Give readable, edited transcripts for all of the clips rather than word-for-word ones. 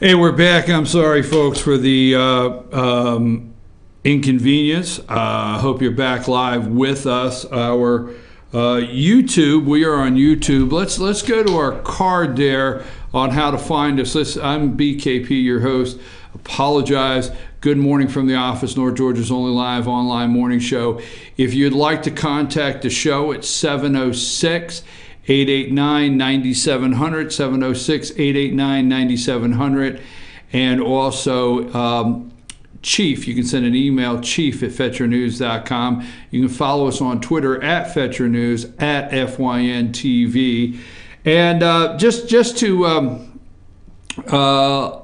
Hey, we're back. I'm sorry, folks, for the inconvenience. Hope you're back live with us. Our YouTube, we are on YouTube. Let's go to our card there on how to find us. I'm BKP, your host. Apologize. Good morning from the office, North Georgia's only live online morning show. If you'd like to contact the show, it's 706-889-9700, 706-889-9700. And also, Chief, you can send an email, chief@fetchernews.com. You can follow us on Twitter @FetcherNews, @FYNTV. And just to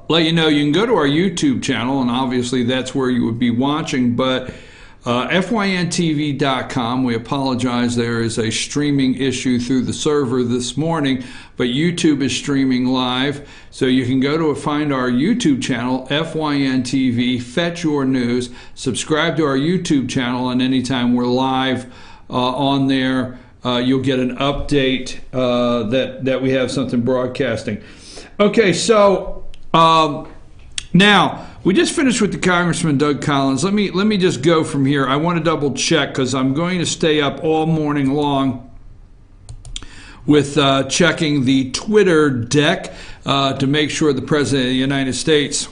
let you know, you can go to our YouTube channel, and obviously that's where you would be watching, but FYNTV.com, we apologize, there is a streaming issue through the server this morning, but YouTube is streaming live, so you can go to find our YouTube channel, FYNTV, Fetch Your News, subscribe to our YouTube channel, and anytime we're live on there, you'll get an update that we have something broadcasting. Okay, so now we just finished with the Congressman Doug Collins. Let me just go from here. I want to double check because I'm going to stay up all morning long with checking the Twitter deck to make sure the President of the United States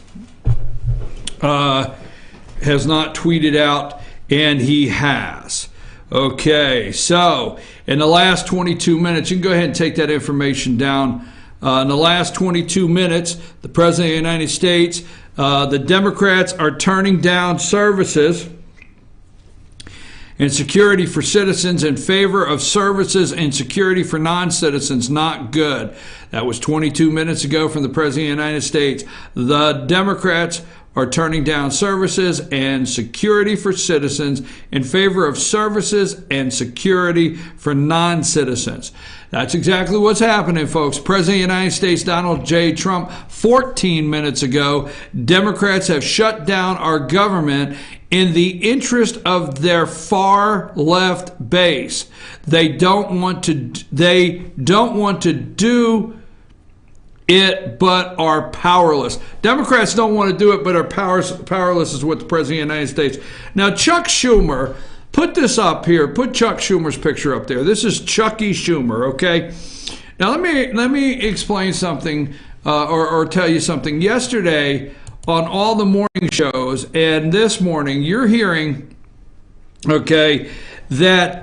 has not tweeted out, and he has. Okay, so in the last 22 minutes, you can go ahead and take that information down. In the last 22 minutes, the President of the United States, the Democrats are turning down services and security for citizens in favor of services and security for non-citizens. Not good. That was 22 minutes ago from the President of the United States. The Democrats are turning down services and security for citizens in favor of services and security for non-citizens. That's exactly what's happening, folks. President of the United States, Donald J. Trump, 14 minutes ago, Democrats have shut down our government in the interest of their far left base. They don't want to do it, but are powerless. Democrats don't want to do it, but are powerless is what the President of the United States. Now, Chuck Schumer, put this up here. Put Chuck Schumer's picture up there. This is Chucky Schumer, okay? Now, let me explain something or tell you something. Yesterday, on all the morning shows, and this morning, you're hearing, okay, that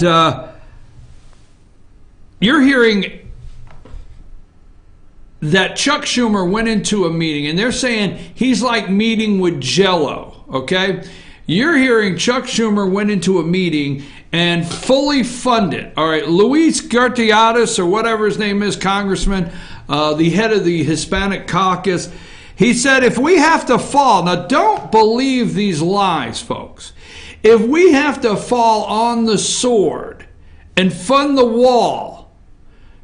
that Chuck Schumer went into a meeting, and they're saying he's like meeting with Jell-O, okay? You're hearing Chuck Schumer went into a meeting and fully funded. All right, Luis Gartiatis, or whatever his name is, Congressman, the head of the Hispanic caucus, he said if we have to fall, now don't believe these lies, folks. If we have to fall on the sword and fund the wall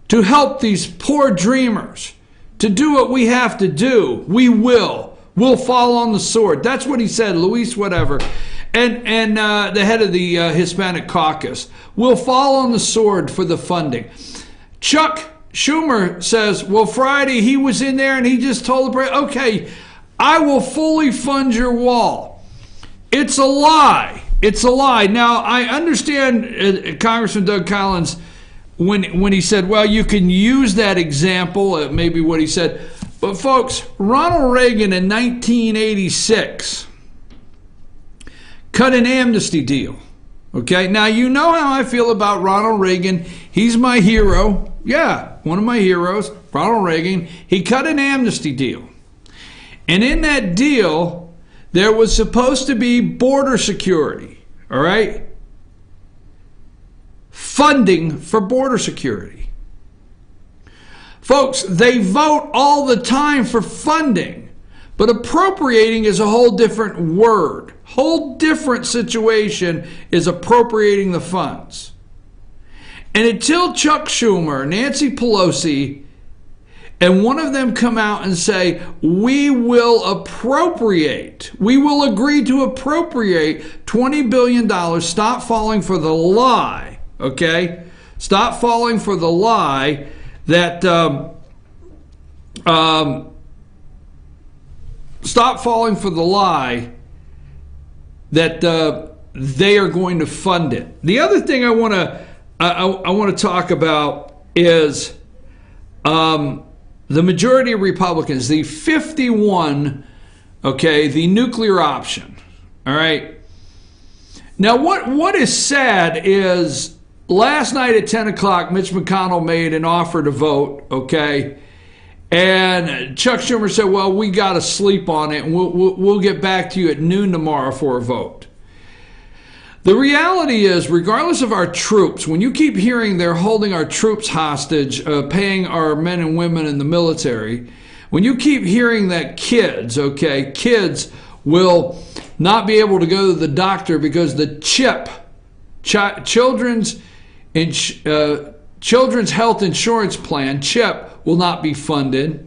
to help these poor dreamers, to do what we have to do, we will. We'll fall on the sword. That's what he said, Luis whatever. And the head of the Hispanic caucus. We'll fall on the sword for the funding. Chuck Schumer says, well, Friday he was in there and he just told the president, okay, I will fully fund your wall. It's a lie. It's a lie. Now, I understand Congressman Doug Collins when he said, well, you can use that example, maybe what he said. But folks, Ronald Reagan in 1986 cut an amnesty deal. Okay, now you know how I feel about Ronald Reagan. He's my hero. Yeah, one of my heroes, Ronald Reagan. He cut an amnesty deal. And in that deal, there was supposed to be border security, all right? Funding for border security. Folks, they vote all the time for funding, but appropriating is a whole different word. Whole different situation is appropriating the funds. And until Chuck Schumer, Nancy Pelosi, and one of them come out and say, we will appropriate, we will agree to appropriate $20 billion, stop falling for the lie, okay? Stop falling for the lie that stop falling for the lie that they are going to fund it. The other thing I want to talk about is the majority of Republicans, the 51, okay, the nuclear option. All right. Now, what is sad is last night at 10 o'clock, Mitch McConnell made an offer to vote, okay? And Chuck Schumer said, well, we got to sleep on it, and we'll get back to you at noon tomorrow for a vote. The reality is, regardless of our troops, when you keep hearing they're holding our troops hostage, paying our men and women in the military, when you keep hearing that kids will not be able to go to the doctor because the Children's Health Insurance Plan, CHIP, will not be funded.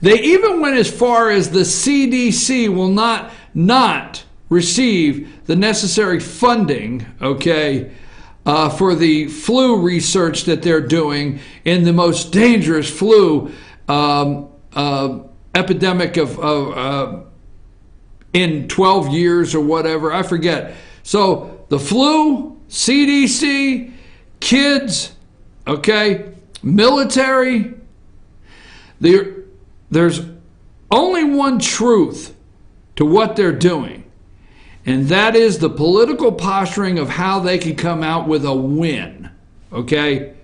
They even went as far as the CDC will not receive the necessary funding, okay, for the flu research that they're doing in the most dangerous flu epidemic of in 12 years or whatever, I forget. So the flu, CDC, kids, okay, military, there's only one truth to what they're doing, and that is the political posturing of how they can come out with a win, okay?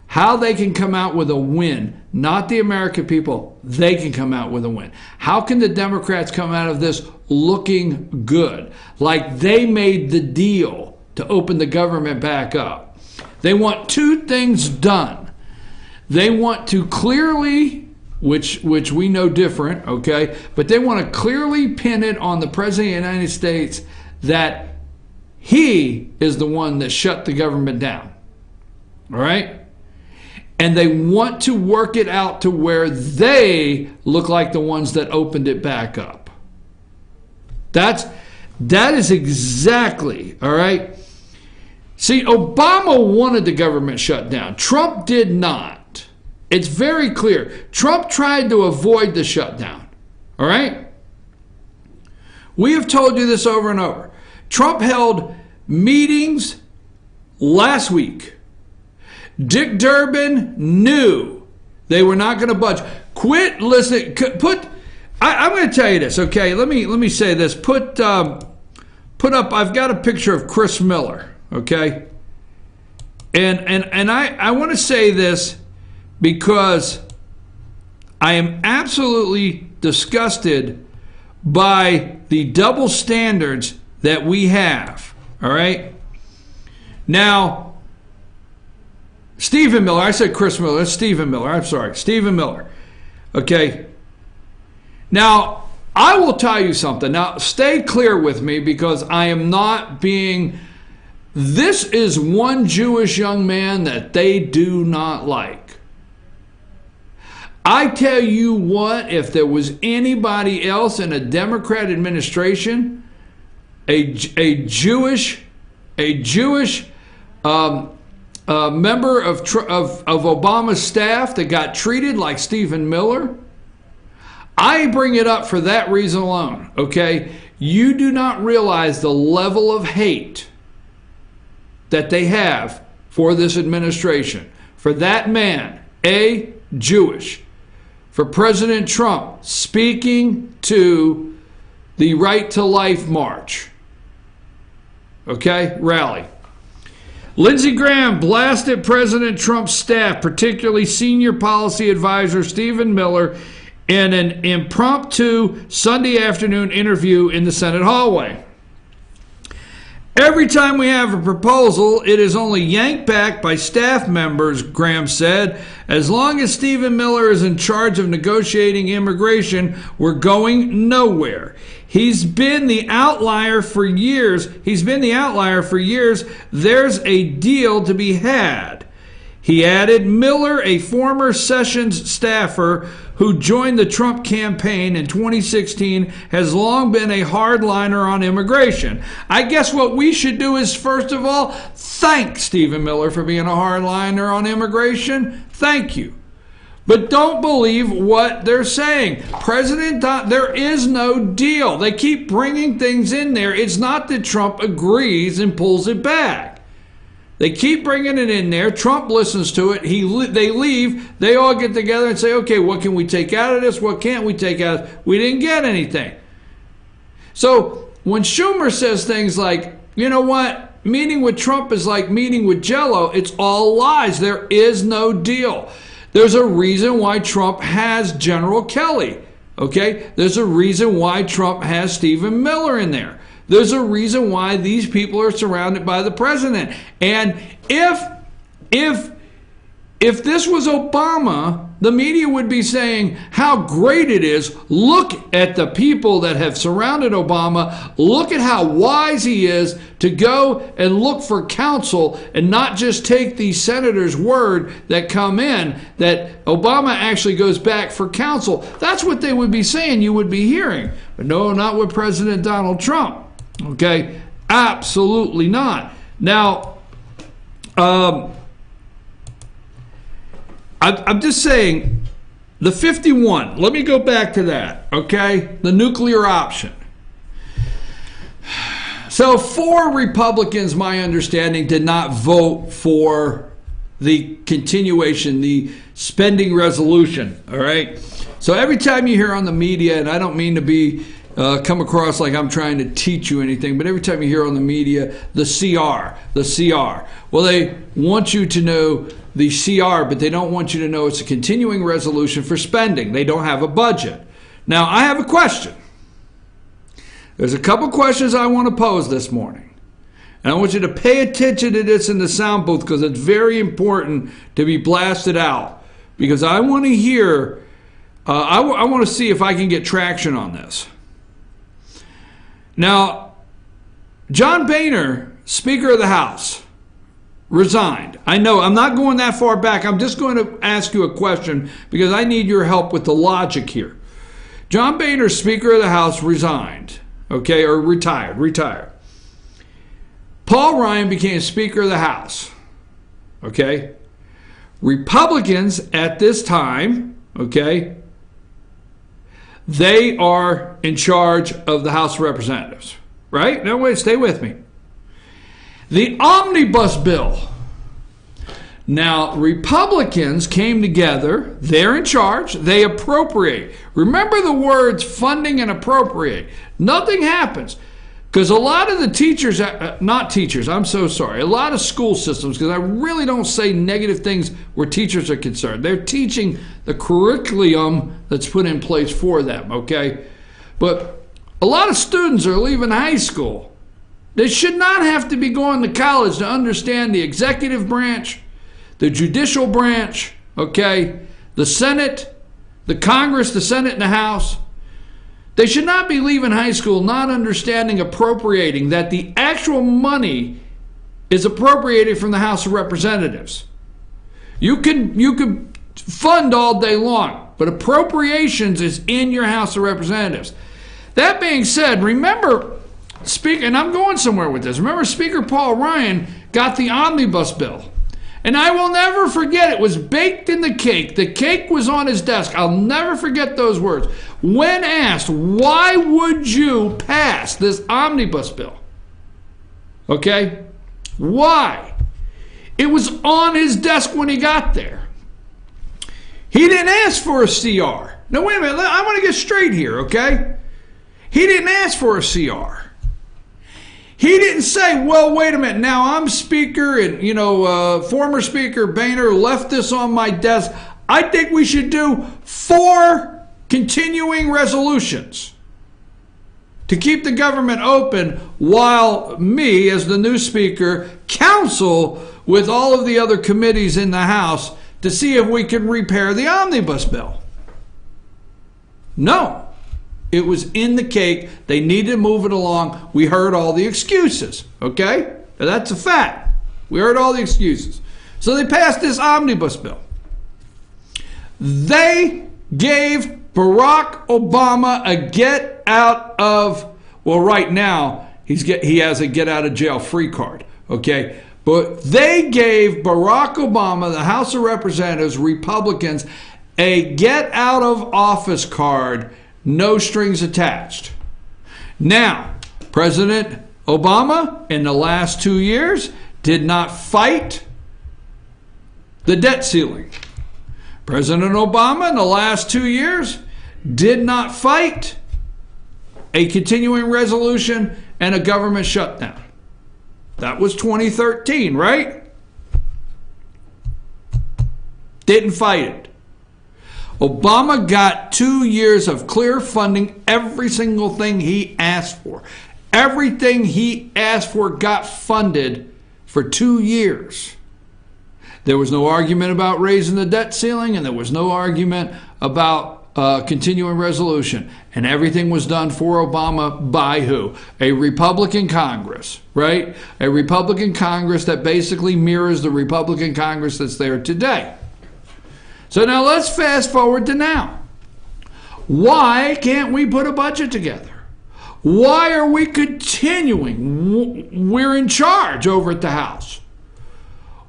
How they can come out with a win, not the American people. They can come out with a win. How can the Democrats come out of this looking good, like they made the deal to open the government back up? They want two things done. They want to clearly, which we know different, okay, but they want to clearly pin it on the President of the United States that he is the one that shut the government down, all right? And they want to work it out to where they look like the ones that opened it back up. That is exactly, all right? See, Obama wanted the government shut down. Trump did not. It's very clear. Trump tried to avoid the shutdown, all right? We have told you this over and over. Trump held meetings last week. Dick Durbin knew they were not going to budge. Quit listening. I'm going to tell you this, okay? Let me say this. Put up. I've got a picture of Chris Miller, okay? And I want to say this because I am absolutely disgusted by the double standards that we have. All right. Now, Stephen Miller, I said Chris Miller, that's Stephen Miller, I'm sorry, Stephen Miller, okay? Now, I will tell you something. Now, stay clear with me because I am not being, this is one Jewish young man that they do not like. I tell you what, if there was anybody else in a Democrat administration, a Jewish member of Obama's staff that got treated like Stephen Miller, I bring it up for that reason alone, okay? You do not realize the level of hate that they have for this administration. For that man, Jewish. For President Trump speaking to the Right to Life March, okay, rally. Lindsey Graham blasted President Trump's staff, particularly senior policy advisor Stephen Miller, in an impromptu Sunday afternoon interview in the Senate hallway. Every time we have a proposal, it is only yanked back by staff members, Graham said. As long as Stephen Miller is in charge of negotiating immigration, we're going nowhere. He's been the outlier for years. There's a deal to be had. He added, Miller, a former Sessions staffer who joined the Trump campaign in 2016, has long been a hardliner on immigration. I guess what we should do is, first of all, thank Stephen Miller for being a hardliner on immigration. Thank you. but don't believe what they're saying. There is no deal. They keep bringing things in there. It's not that Trump agrees and pulls it back. They keep bringing it in there. Trump listens to it. They leave. They all get together and say, okay, what can we take out of this? What can't we take out? We didn't get anything. So when Schumer says things like, you know what, meeting with Trump is like meeting with Jello, it's all lies. There is no deal. There's a reason why Trump has General Kelly, okay? There's a reason why Trump has Stephen Miller in there. There's a reason why these people are surrounded by the president. And if this was Obama, the media would be saying how great it is. Look at the people that have surrounded Obama. Look at how wise he is to go and look for counsel and not just take the senator's word that come in, that Obama actually goes back for counsel. That's what they would be saying, you would be hearing. But no, not with President Donald Trump. Okay? Absolutely not. Now, I'm just saying, the 51, let me go back to that, okay? The nuclear option. So 4 Republicans, my understanding, did not vote for the continuation, the spending resolution, all right? So every time you hear on the media, and I don't mean to be come across like I'm trying to teach you anything, but every time you hear on the media, the CR. Well, they want you to know the CR, but they don't want you to know it's a continuing resolution for spending. They don't have a budget. Now, I have a question. There's a couple questions I want to pose this morning. And I want you to pay attention to this in the sound booth because it's very important to be blasted out. Because I want to hear, I want to see if I can get traction on this. Now, John Boehner, Speaker of the House, resigned. I know, I'm not going that far back. I'm just going to ask you a question because I need your help with the logic here. John Boehner, Speaker of the House, resigned, okay, or retired. Paul Ryan became Speaker of the House, okay? Republicans at this time, okay, they are in charge of the House of Representatives, right? No, wait, stay with me. The omnibus bill. Now, Republicans came together. They're in charge. They appropriate. Remember the words funding and appropriate. Nothing happens. Because a lot of the teachers, not teachers, I'm so sorry, a lot of school systems, because I really don't say negative things where teachers are concerned. They're teaching the curriculum that's put in place for them, okay? But a lot of students are leaving high school. They should not have to be going to college to understand the executive branch, the judicial branch, okay, the Senate, the Congress, the Senate, and the House. They should not be leaving high school not understanding appropriating, that the actual money is appropriated from the House of Representatives. You can fund all day long, but appropriations is in your House of Representatives. That being said, remember, and I'm going somewhere with this. Remember, Speaker Paul Ryan got the omnibus bill. And I will never forget, it was baked in the cake. The cake was on his desk. I'll never forget those words. When asked, why would you pass this omnibus bill? Okay? Why? It was on his desk when he got there. He didn't ask for a CR. Now, wait a minute. I want to get straight here, okay? He didn't ask for a CR. He didn't say, well, wait a minute, now I'm Speaker and, former Speaker Boehner left this on my desk. I think we should do 4 continuing resolutions to keep the government open while me, as the new Speaker, counsel with all of the other committees in the House to see if we can repair the omnibus bill. No. It was in the cake. They needed to move it along. We heard all the excuses, okay? That's a fact. We heard all the excuses. So they passed this omnibus bill. They gave Barack Obama a get out of, well, right now, he has a get out of jail free card, okay? But they gave Barack Obama, the House of Representatives, Republicans, a get out of office card, no strings attached. Now, President Obama in the last 2 years did not fight the debt ceiling. President Obama in the last 2 years did not fight a continuing resolution and a government shutdown. That was 2013, right? Didn't fight it. Obama got 2 years of clear funding, every single thing he asked for. Everything he asked for got funded for 2 years. There was no argument about raising the debt ceiling, and there was no argument about continuing resolution. And everything was done for Obama by who? A Republican Congress, right? A Republican Congress that basically mirrors the Republican Congress that's there today. So now let's fast forward to now. Why can't we put a budget together? Why are we continuing? We're in charge over at the House.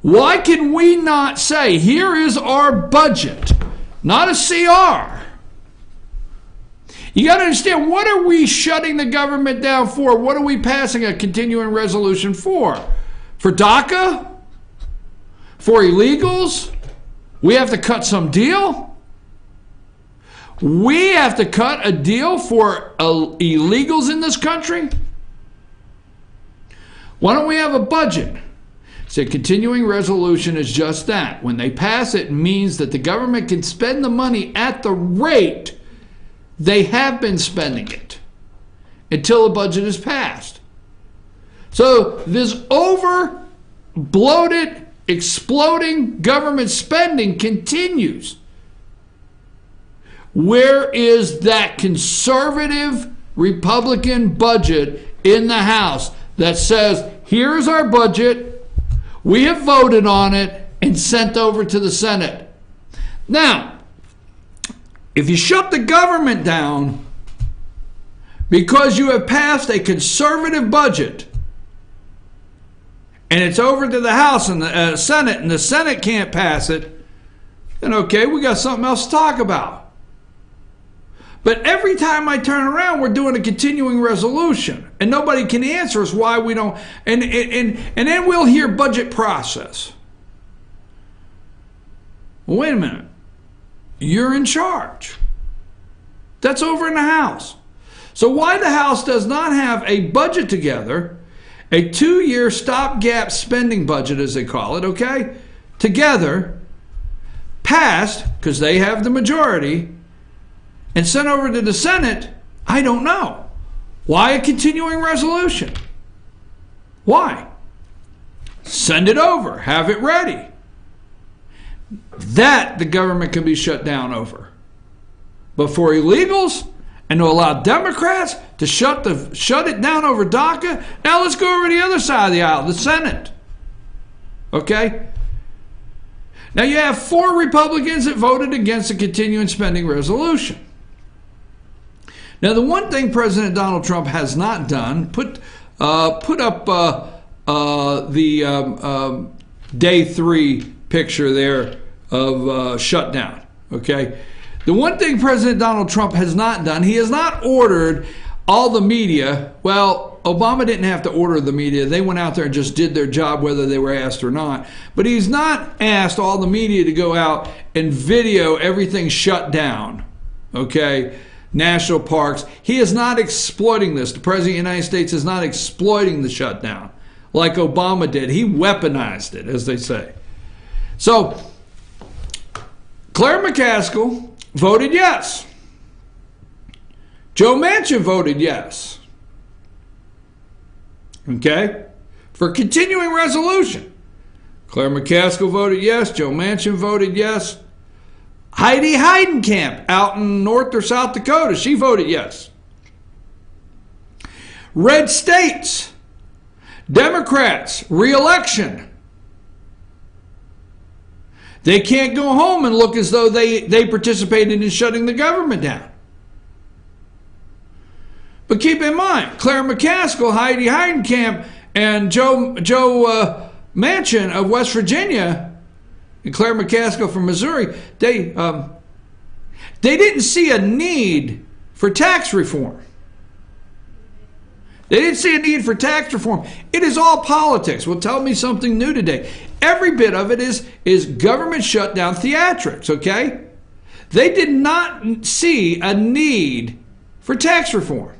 Why can we not say, here is our budget, not a CR? You got to understand, what are we shutting the government down for? What are we passing a continuing resolution for? For DACA? For illegals? We have to cut some deal? We have to cut a deal for illegals in this country? Why don't we have a budget? So continuing resolution is just that. When they pass it, it means that the government can spend the money at the rate they have been spending it until a budget is passed. So this over bloated, exploding government spending continues. Where is that conservative Republican budget in the House that says, here's our budget, we have voted on it, and sent over to the Senate? Now, if you shut the government down because you have passed a conservative budget and it's over to the House and the Senate, and the Senate can't pass it, then okay, we got something else to talk about. But every time I turn around, we're doing a continuing resolution, and nobody can answer us why we don't. And then we'll hear budget process. Well, wait a minute. You're in charge. That's over in the House. So why the House does not have a budget together, a 2-year stopgap spending budget, as they call it, okay, together, passed, because they have the majority, and sent over to the Senate, I don't know. Why a continuing resolution? Why? Send it over. Have it ready. That the government can be shut down over. But for illegals and to allow Democrats to shut it down over DACA, now let's go over to the other side of the aisle, the Senate. Okay? Now you have 4 Republicans that voted against the continuing spending resolution. Now, the one thing President Donald Trump has not done, put up the day 3 picture there of shutdown, okay? The one thing President Donald Trump has not done, he has not ordered all the media. Well, Obama didn't have to order the media. They went out there and just did their job whether they were asked or not. But he's not asked all the media to go out and video everything shut down, okay? National parks. He is not exploiting this. The President of the United States is not exploiting the shutdown like Obama did. He weaponized it, as they say. So, Claire McCaskill voted yes. Joe Manchin voted yes. Okay? For continuing resolution. Claire McCaskill voted yes. Joe Manchin voted yes. Heidi Heidenkamp out in North or South Dakota, she voted yes. Red states, Democrats, re-election. They can't go home and look as though they participated in shutting the government down. But keep in mind, Claire McCaskill, Heidi Heidenkamp, and Joe Manchin of West Virginia, and Claire McCaskill from Missouri, They didn't see a need for tax reform. They didn't see a need for tax reform. It is all politics. Well, tell me something new today. Every bit of it is government shutdown theatrics, okay? They did not see a need for tax reform.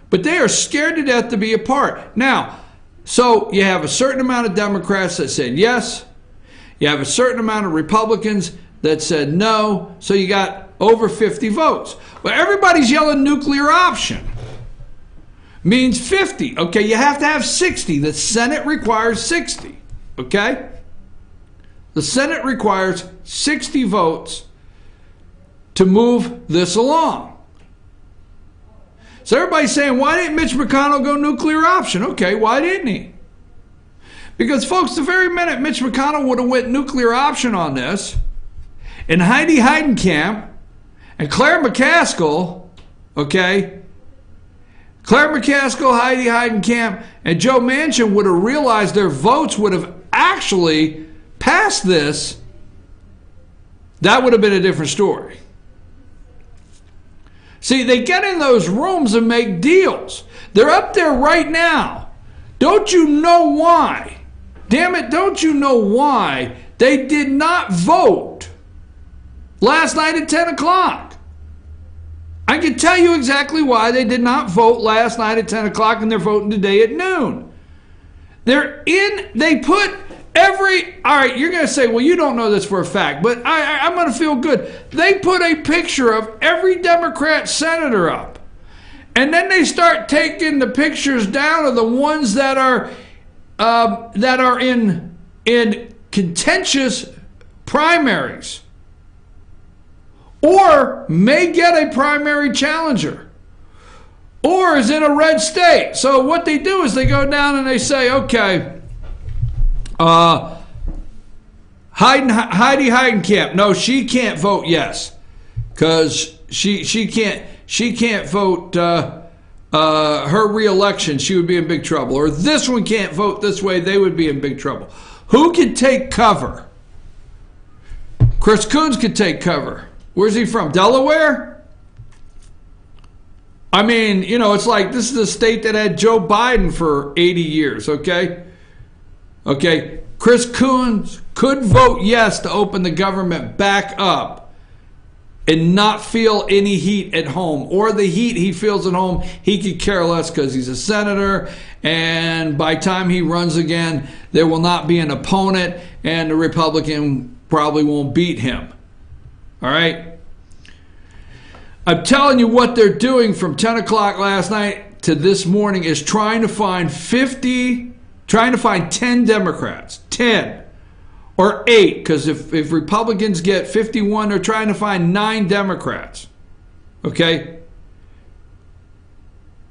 But they are scared to death to be a part. Now, so you have a certain amount of Democrats that said yes. You have a certain amount of Republicans that said no. So you got over 50 votes. Well, everybody's yelling nuclear option. Means 50. Okay, you have to have 60. The Senate requires 60. Okay? The Senate requires 60 votes to move this along. So everybody's saying, why didn't Mitch McConnell go nuclear option? Okay, why didn't he? Because, folks, the very minute Mitch McConnell would have went nuclear option on this, and Heidi Heidenkamp and Claire McCaskill, okay, Claire McCaskill, Heidi Heidenkamp, and Joe Manchin would have realized their votes would have actually passed this, that would have been a different story. See, they get in those rooms and make deals. They're up there right now. Don't you know why? Damn it, don't you know why they did not vote last night at 10 o'clock? I can tell you exactly why they did not vote last night at 10 o'clock and they're voting today at noon. They put all right, you're going to say, well, you don't know this for a fact, but I'm going to feel good. They put a picture of every Democrat senator up. And then they start taking the pictures down of the ones that are in contentious primaries or may get a primary challenger or is in a red state. So what they do is they go down and they say, okay, Heidi Heidenkamp, no, she can't vote yes, because she can't vote her re-election. She would be in big trouble. Or this one can't vote this way. They would be in big trouble. Who could take cover? Chris Coons could take cover. Where's he from? Delaware? I mean, you know, it's like this is a state that had Joe Biden for 80 years, okay? Okay, Chris Coons could vote yes to open the government back up and not feel any heat at home. Or the heat he feels at home, he could care less because he's a senator. And by the time he runs again, there will not be an opponent and the Republican probably won't beat him. All right? I'm telling you what they're doing from 10 o'clock last night to this morning is trying to find 10 Democrats, 10 or 8, because if Republicans get 51, they're trying to find 9 Democrats. Okay?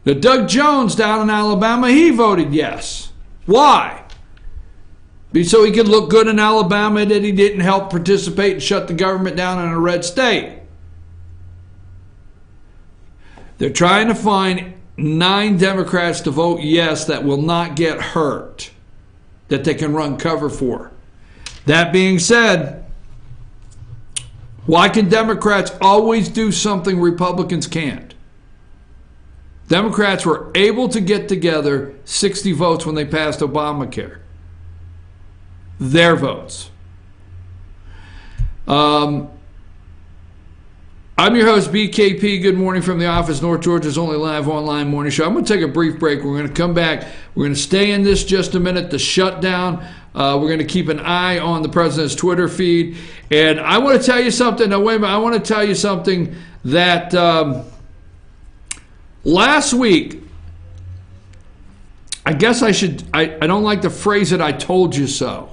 Now, Doug Jones down in Alabama, he voted yes. Why? So he could look good in Alabama that he didn't help participate and shut the government down in a red state. They're trying to find 9 Democrats to vote yes that will not get hurt, that they can run cover for. That being said, why can Democrats always do something Republicans can't? Democrats were able to get together 60 votes when they passed Obamacare. Their votes. I'm your host, BKP. Good morning from the office, North Georgia's only live online morning show. I'm going to take a brief break. We're going to come back. We're going to stay in this just a minute, the shutdown. We're going to keep an eye on the president's Twitter feed. And I want to tell you something. Now, wait a minute. I want to tell you something that last week, I guess I don't like to phrase it, I told you so.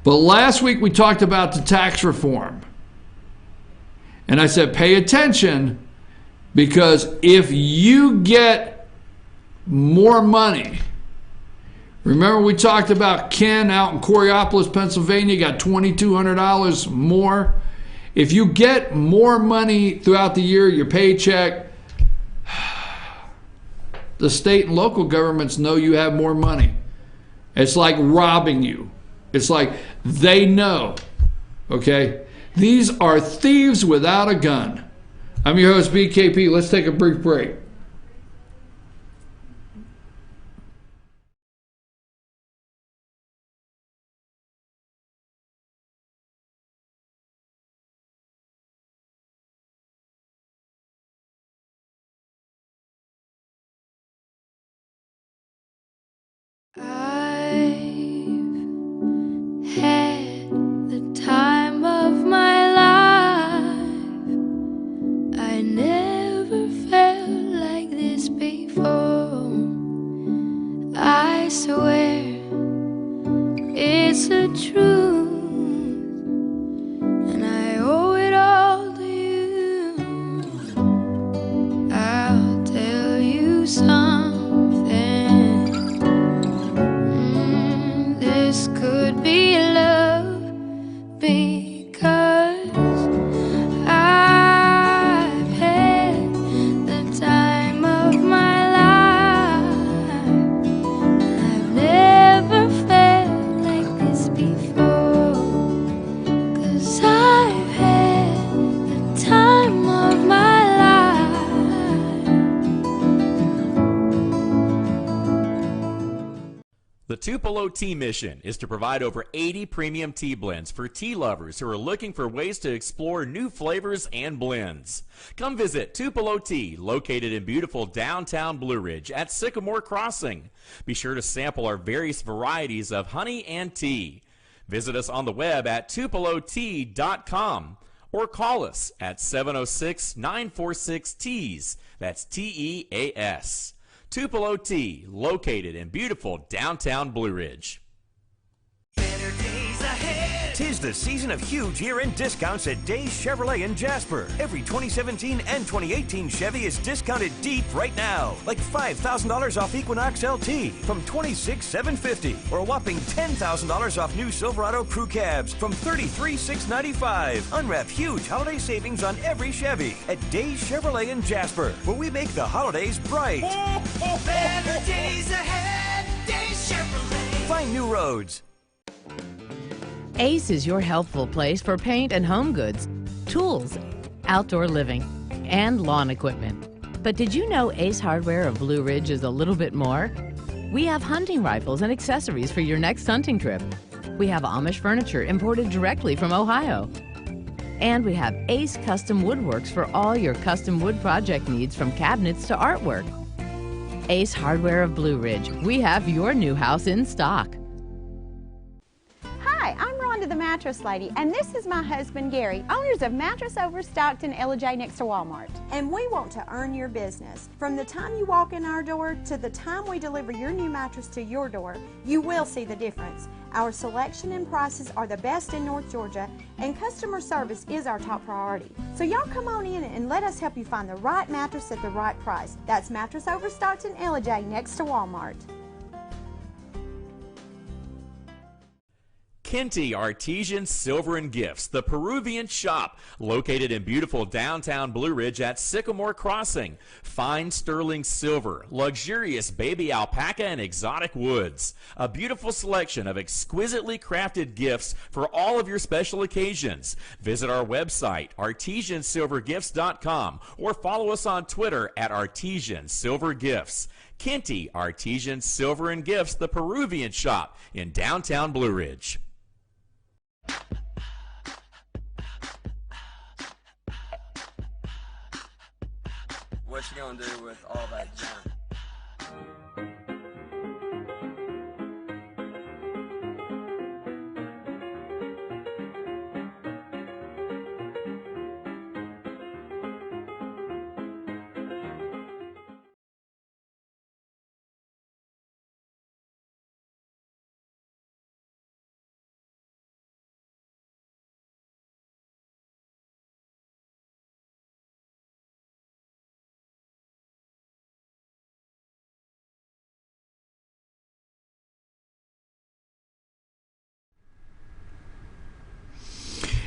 But last week we talked about the tax reform. And I said, pay attention, because if you get more money, remember we talked about Ken out in Coraopolis, Pennsylvania, got $2,200 more. If you get more money throughout the year, your paycheck, the state and local governments know you have more money. It's like robbing you. It's like they know, okay? These are thieves without a gun. I'm your host, BKP. Let's take a brief break. The Tupelo Tea mission is to provide over 80 premium tea blends for tea lovers who are looking for ways to explore new flavors and blends. Come visit Tupelo Tea, located in beautiful downtown Blue Ridge at Sycamore Crossing. Be sure to sample our various varieties of honey and tea. Visit us on the web at tupelotea.com or call us at 706-946-TEAS. That's TEAS. Tupelo Tea, located in beautiful downtown Blue Ridge. Better days ahead. 'Tis the season of huge year-end discounts at Days Chevrolet in Jasper. Every 2017 and 2018 Chevy is discounted deep right now. Like $5,000 off Equinox LT from $26,750, or a whopping $10,000 off new Silverado Crew Cabs from $33,695. Unwrap huge holiday savings on every Chevy at Days Chevrolet in Jasper, where we make the holidays bright. Better days ahead, Days Chevrolet. Find new roads. Ace is your helpful place for paint and home goods, tools, outdoor living, and lawn equipment. But did you know Ace Hardware of Blue Ridge is a little bit more? We have hunting rifles and accessories for your next hunting trip. We have Amish furniture imported directly from Ohio. And we have Ace Custom Woodworks for all your custom wood project needs, from cabinets to artwork. Ace Hardware of Blue Ridge. We have your new house in stock. Hi, I'm Rhonda the Mattress Lady, and this is my husband Gary, owners of Mattress Overstocked in LJ next to Walmart. And we want to earn your business. From the time you walk in our door to the time we deliver your new mattress to your door, you will see the difference. Our selection and prices are the best in North Georgia, and customer service is our top priority. So y'all come on in and let us help you find the right mattress at the right price. That's Mattress Overstocked in LJ next to Walmart. Kinty Artesian Silver and Gifts, the Peruvian shop, located in beautiful downtown Blue Ridge at Sycamore Crossing. Fine sterling silver, luxurious baby alpaca and exotic woods. A beautiful selection of exquisitely crafted gifts for all of your special occasions. Visit our website, artesiansilvergifts.com, or follow us on Twitter at artesiansilvergifts. Kinty Artesian Silver and Gifts, the Peruvian shop in downtown Blue Ridge. What you gonna do with all that junk?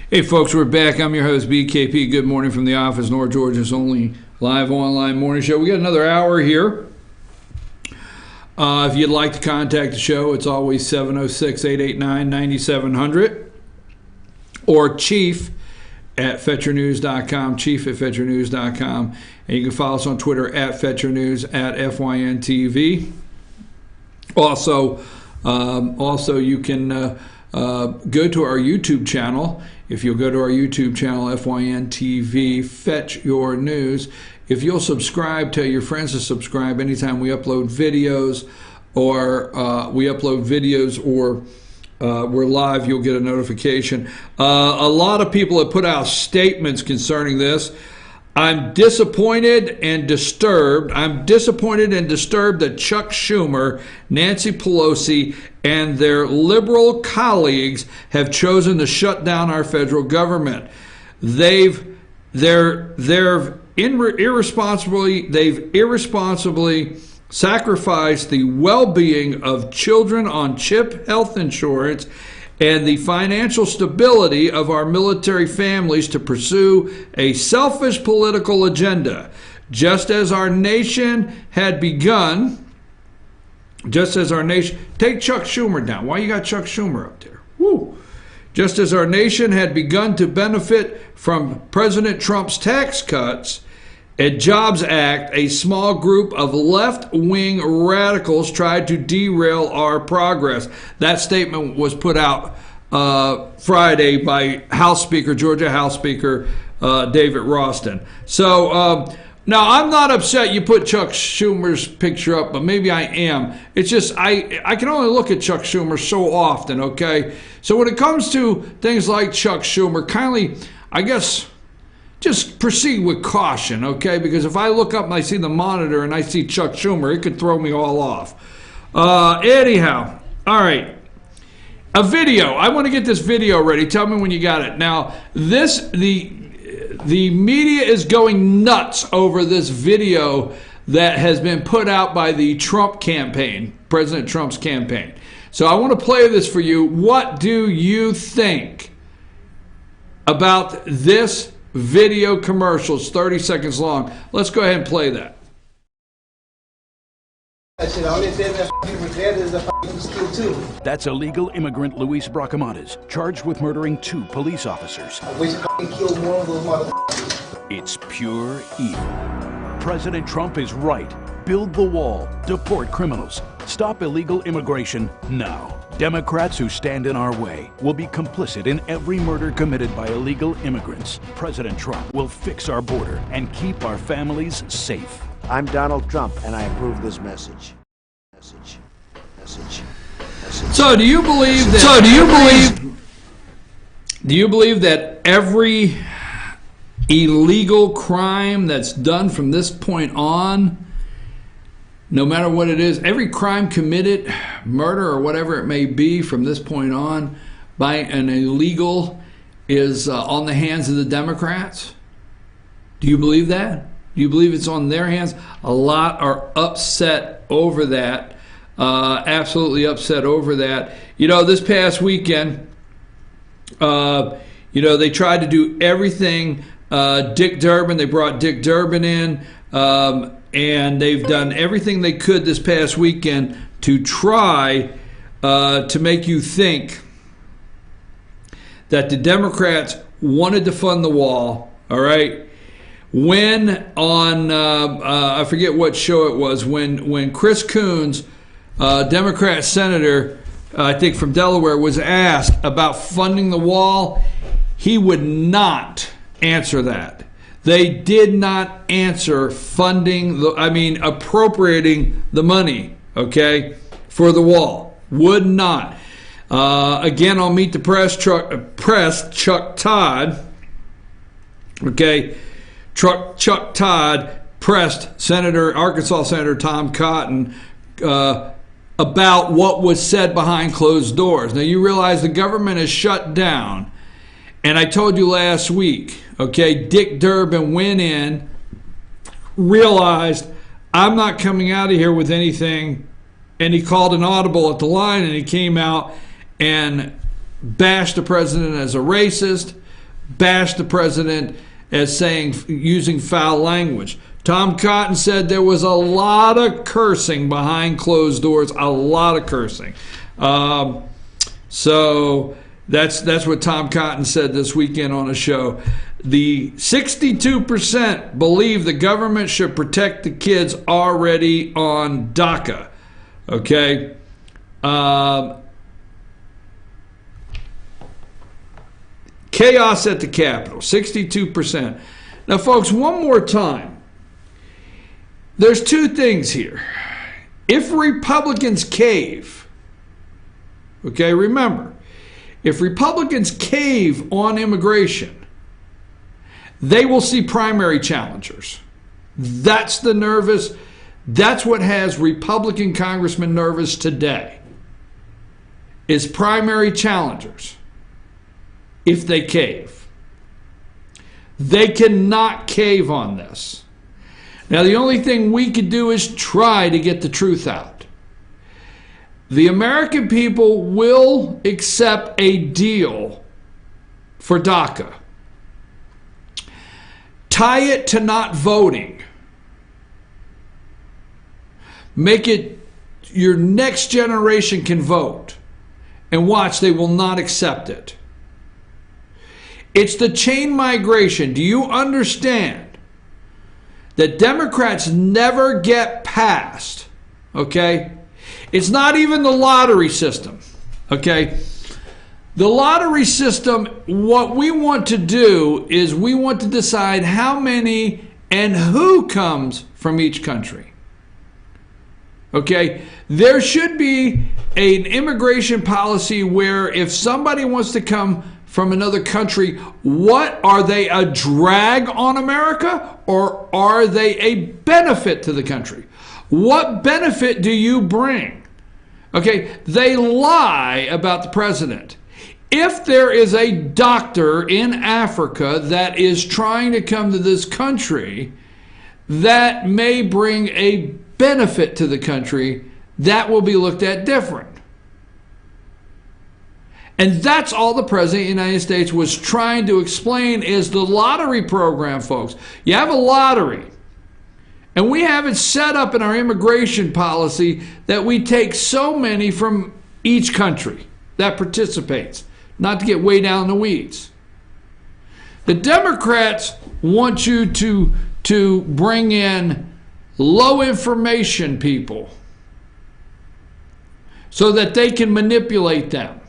Hey folks, we're back. I'm your host, BKP. Good morning from the office, North Georgia's only live online morning show. We got another hour here. If you'd like to contact the show, it's always 706-889-9700 or chief at FetcherNews.com, chief@FetcherNews.com. And you can follow us on Twitter at FetcherNews, at FYNTV. Also, you can go to our YouTube channel. If you'll go to our YouTube channel, FYNTV, Fetch Your News. If you'll subscribe, tell your friends to subscribe anytime we upload videos or we're live, you'll get a notification. A lot of people have put out statements concerning this. I'm disappointed and disturbed. I'm disappointed and disturbed that Chuck Schumer, Nancy Pelosi, and their liberal colleagues have chosen to shut down our federal government. They've irresponsibly sacrificed the well-being of children on CHIP health insurance and the financial stability of our military families to pursue a selfish political agenda. Just as our nation had begun, take Chuck Schumer down. Why you got Chuck Schumer up there? Woo. Just as our nation had begun to benefit from President Trump's tax cuts and Jobs Act, a small group of left-wing radicals tried to derail our progress. That statement was put out Friday by Georgia House Speaker David Ralston. So now I'm not upset you put Chuck Schumer's picture up, but maybe I am. It's just I can only look at Chuck Schumer so often, okay? So when it comes to things like Chuck Schumer, kindly, I guess, just proceed with caution, okay? Because if I look up and I see the monitor and I see Chuck Schumer, it could throw me all off. Anyhow, all right. A video. I want to get this video ready. Tell me when you got it. Now, the media is going nuts over this video that has been put out by the Trump campaign, President Trump's campaign. So I want to play this for you. What do you think about this video commercial? It's 30 seconds long. Let's go ahead and play that. That's illegal immigrant Luis Bracamontes, charged with murdering 2 police officers. It's pure evil. President Trump is right. Build the wall. Deport criminals. Stop illegal immigration now. Democrats who stand in our way will be complicit in every murder committed by illegal immigrants. President Trump will fix our border and keep our families safe. I'm Donald Trump, and I approve this message. So do you believe that every illegal crime that's done from this point on, no matter what it is, every crime committed, murder or whatever it may be from this point on by an illegal is on the hands of the Democrats? Do you believe that? Do you believe it's on their hands? A lot are upset over that, absolutely upset over that. You know, this past weekend, they tried to do everything. Dick Durbin, they brought Dick Durbin in, and they've done everything they could this past weekend to try to make you think that the Democrats wanted to fund the wall, all right? When on, I forget what show it was, when Chris Coons, Democrat senator, I think from Delaware, was asked about funding the wall, he would not answer that. They did not answer appropriating the money, okay, for the wall. Would not. Again, on Meet the Press, Chuck Todd, okay, Chuck Todd pressed Arkansas Senator Tom Cotton about what was said behind closed doors. Now, you realize the government is shut down. And I told you last week, okay, Dick Durbin went in, realized, I'm not coming out of here with anything, and he called an audible at the line, and he came out and bashed the president as a racist, bashed the president as using foul language. Tom Cotton said there was a lot of cursing behind closed doors, a lot of cursing. So that's what Tom Cotton said this weekend on a show. The 62% believe the government should protect the kids already on DACA. Okay? Chaos at the Capitol, 62%. Now, folks, one more time. There's two things here. If Republicans cave, okay, remember, if Republicans cave on immigration, they will see primary challengers. That's what has Republican congressmen nervous today, is primary challengers. If they cave, they cannot cave on this. Now, the only thing we could do is try to get the truth out. The American people will accept a deal for DACA. Tie it to not voting. Make it your next generation can vote. And watch, they will not accept it. It's the chain migration. Do you understand that Democrats never get past, okay? It's not even the lottery system, okay? The lottery system, what we want to do is we want to decide how many and who comes from each country. Okay? There should be an immigration policy where if somebody wants to come from another country, what are they, a drag on America, or are they a benefit to the country? What benefit do you bring? Okay, they lie about the president. If there is a doctor in Africa that is trying to come to this country that may bring a benefit to the country, that will be looked at different. And that's all the President of the United States was trying to explain is the lottery program, folks. You have a lottery. And we have it set up in our immigration policy that we take so many from each country that participates, not to get way down the weeds. The Democrats want you to bring in low information people so that they can manipulate them.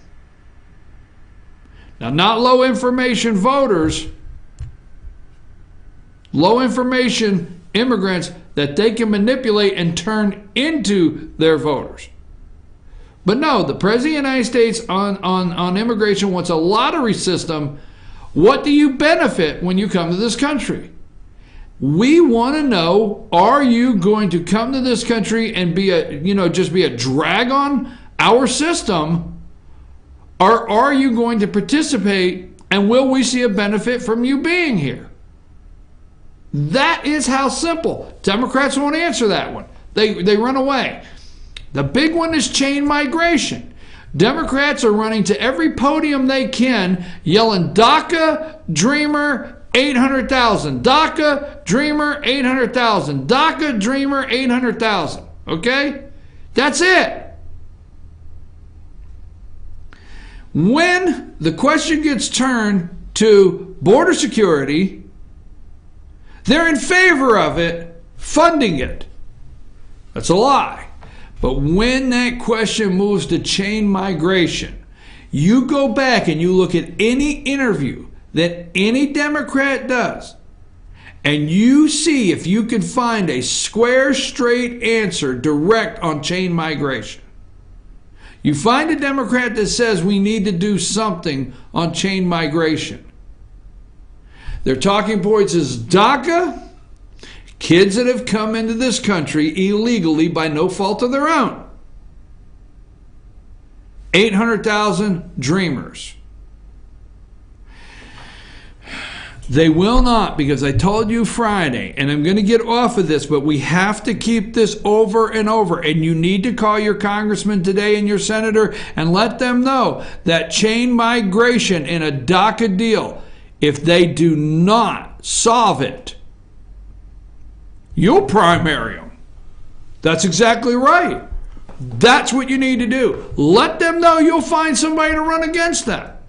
Now, not low information voters, low information immigrants that they can manipulate and turn into their voters. But no, the President of the United States on immigration wants a lottery system. What do you benefit when you come to this country? We want to know, are you going to come to this country and be just be a drag on our system? Or are you going to participate, and will we see a benefit from you being here? That is how simple. Democrats won't answer that one. They run away. The big one is chain migration. Democrats are running to every podium they can, yelling, DACA, Dreamer, 800,000. DACA, Dreamer, 800,000. DACA, Dreamer, 800,000. Okay? That's it. When the question gets turned to border security, they're in favor of it, funding it. That's a lie. But when that question moves to chain migration, you go back and you look at any interview that any Democrat does, and you see if you can find a square, straight answer direct on chain migration. You find a Democrat that says we need to do something on chain migration. Their talking points is DACA, kids that have come into this country illegally by no fault of their own. 800,000 dreamers. They will not, because I told you Friday, and I'm going to get off of this, but we have to keep this over and over. And you need to call your congressman today and your senator and let them know that chain migration in a DACA deal, if they do not solve it, you'll primary them. That's exactly right. That's what you need to do. Let them know you'll find somebody to run against that.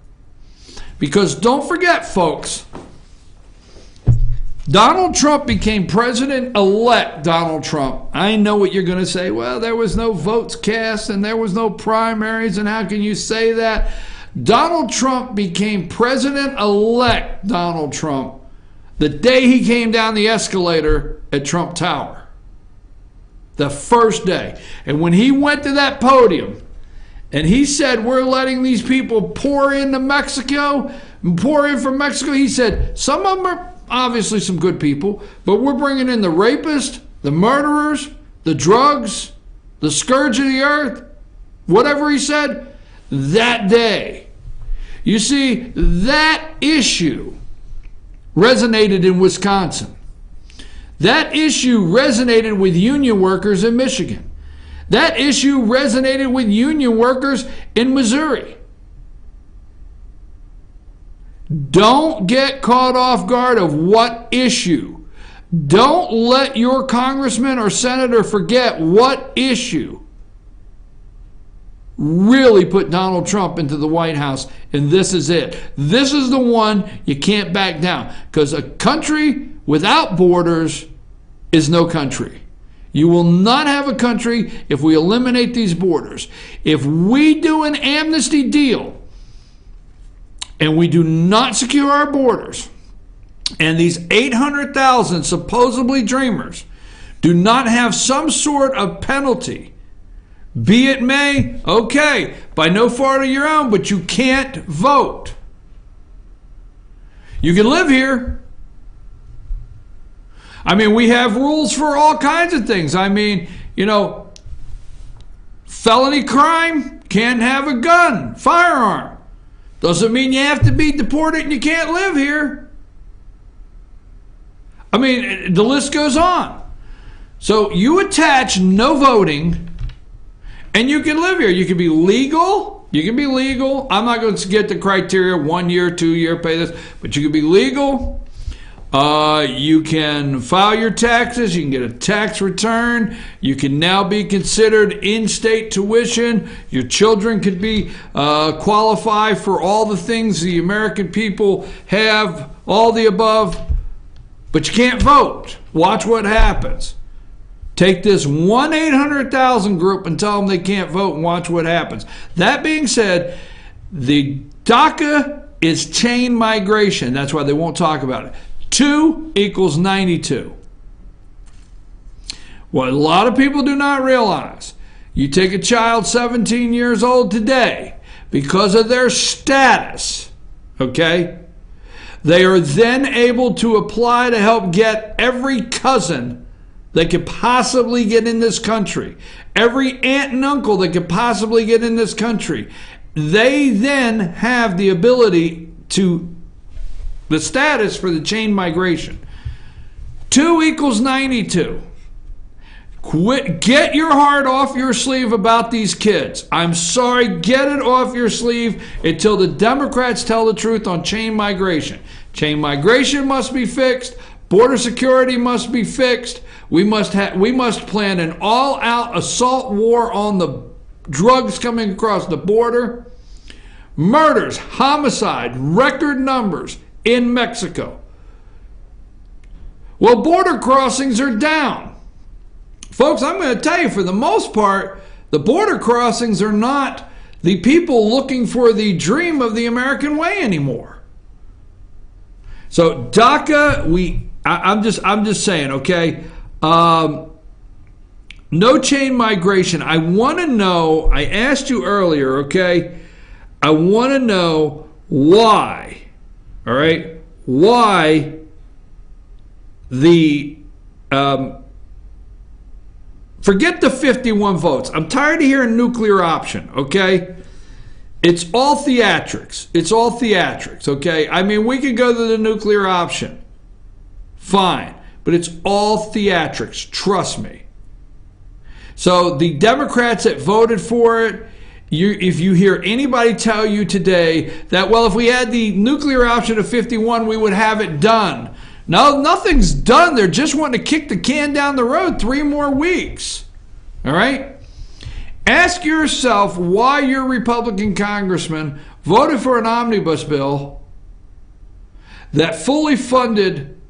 Because don't forget, folks, Donald Trump became President-elect Donald Trump. I know what you're going to say. Well, there was no votes cast and there was no primaries, and how can you say that? Donald Trump became President-elect Donald Trump the day he came down the escalator at Trump Tower. The first day. And when he went to that podium and he said, we're letting these people pour into Mexico, pour in from Mexico, he said, some of them are obviously some good people, but we're bringing in the rapists, the murderers, the drugs, the scourge of the earth, whatever he said, that day. You see, that issue resonated in Wisconsin. That issue resonated with union workers in Michigan. That issue resonated with union workers in Missouri. Don't get caught off guard of what issue. Don't let your congressman or senator forget what issue really put Donald Trump into the White House, and this is it. This is the one you can't back down, because a country without borders is no country. You will not have a country if we eliminate these borders. If we do an amnesty deal and we do not secure our borders, and these 800,000 supposedly dreamers do not have some sort of penalty, be it may, okay, by no fault of your own, but you can't vote. You can live here. I mean, we have rules for all kinds of things. I mean, you know, felony crime, can't have a gun, firearm. Doesn't mean you have to be deported and you can't live here. I mean, the list goes on. So you attach no voting and you can live here. You can be legal. You can be legal. I'm not going to get the criteria, 1 year, 2 year, pay this, but you can be legal. You can file your taxes. You can get a tax return. You can now be considered in-state tuition. Your children could be qualify for all the things the American people have, all the above, but you can't vote. Watch what happens. Take this 1-800,000 group and tell them they can't vote and watch what happens. That being said, the DACA is chain migration. That's why they won't talk about it. 2 equals 92. What a lot of people do not realize, you take a child 17 years old today, because of their status, okay, they are then able to apply to help get every cousin that could possibly get in this country, every aunt and uncle that could possibly get in this country. They then have the ability to the status for the chain migration. 2 equals 92. Get your heart off your sleeve about these kids. I'm sorry, get it off your sleeve until the Democrats tell the truth on chain migration. Chain migration must be fixed. Border security must be fixed. We must plan an all-out assault war on the drugs coming across the border. Murders, homicide, record numbers in Mexico. Well, border crossings are down. Folks, I'm going to tell you, for the most part, the border crossings are not the people looking for the dream of the American way anymore. So DACA, I'm just saying, okay, no chain migration. I want to know, I asked you earlier, okay, I want to know why. All right, why the forget the 51 votes. I'm tired of hearing nuclear option, okay? It's all theatrics. It's all theatrics, okay? I mean, we could go to the nuclear option. Fine, but it's all theatrics, trust me. So the Democrats that voted for it, if you hear anybody tell you today that, well, if we had the nuclear option of 51, we would have it done. No, nothing's done. They're just wanting to kick the can down the road 3 more weeks. All right? Ask yourself why your Republican congressman voted for an omnibus bill that fully funded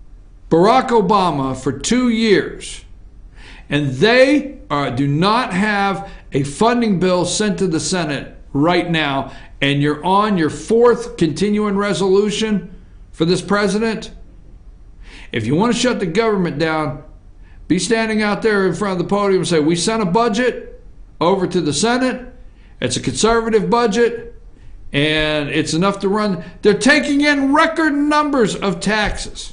Barack Obama for 2 years, and they do not have a funding bill sent to the Senate right now, and you're on your 4th continuing resolution for this president, if you want to shut the government down, be standing out there in front of the podium and say, we sent a budget over to the Senate. It's a conservative budget, and it's enough to run. They're taking in record numbers of taxes.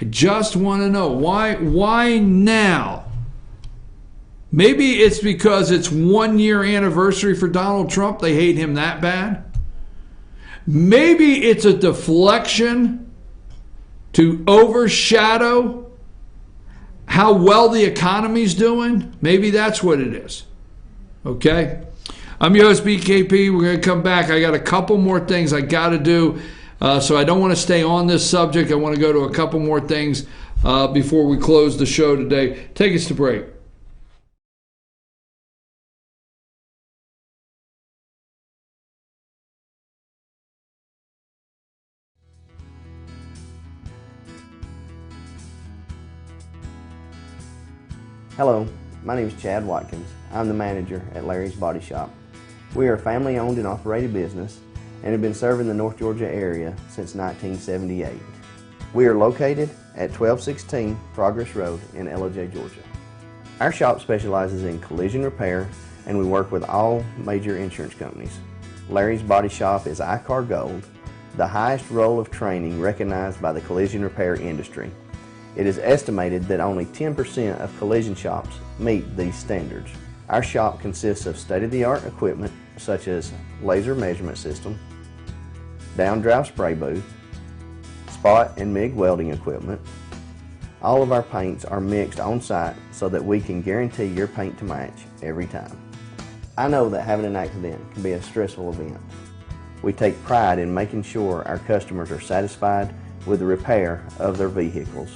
I just want to know why now? Maybe it's because it's 1 year anniversary for Donald Trump. They hate him that bad. Maybe it's a deflection to overshadow how well the economy's doing. Maybe that's what it is. Okay? I'm your host, BKP. We're going to come back. I got a couple more things I got to do. So I don't want to stay on this subject. I want to go to a couple more things before we close the show today. Take us to break. Hello, my name is Chad Watkins. I'm the manager at Larry's Body Shop. We are a family-owned and operated business and have been serving the North Georgia area since 1978. We are located at 1216 Progress Road in LOJ, Georgia. Our shop specializes in collision repair, and we work with all major insurance companies. Larry's Body Shop is ICAR Gold, the highest role of training recognized by the collision repair industry. It is estimated that only 10% of collision shops meet these standards. Our shop consists of state-of-the-art equipment such as laser measurement system, down-drive spray booth, spot and MIG welding equipment. All of our paints are mixed on-site so that we can guarantee your paint to match every time. I know that having an accident can be a stressful event. We take pride in making sure our customers are satisfied with the repair of their vehicles.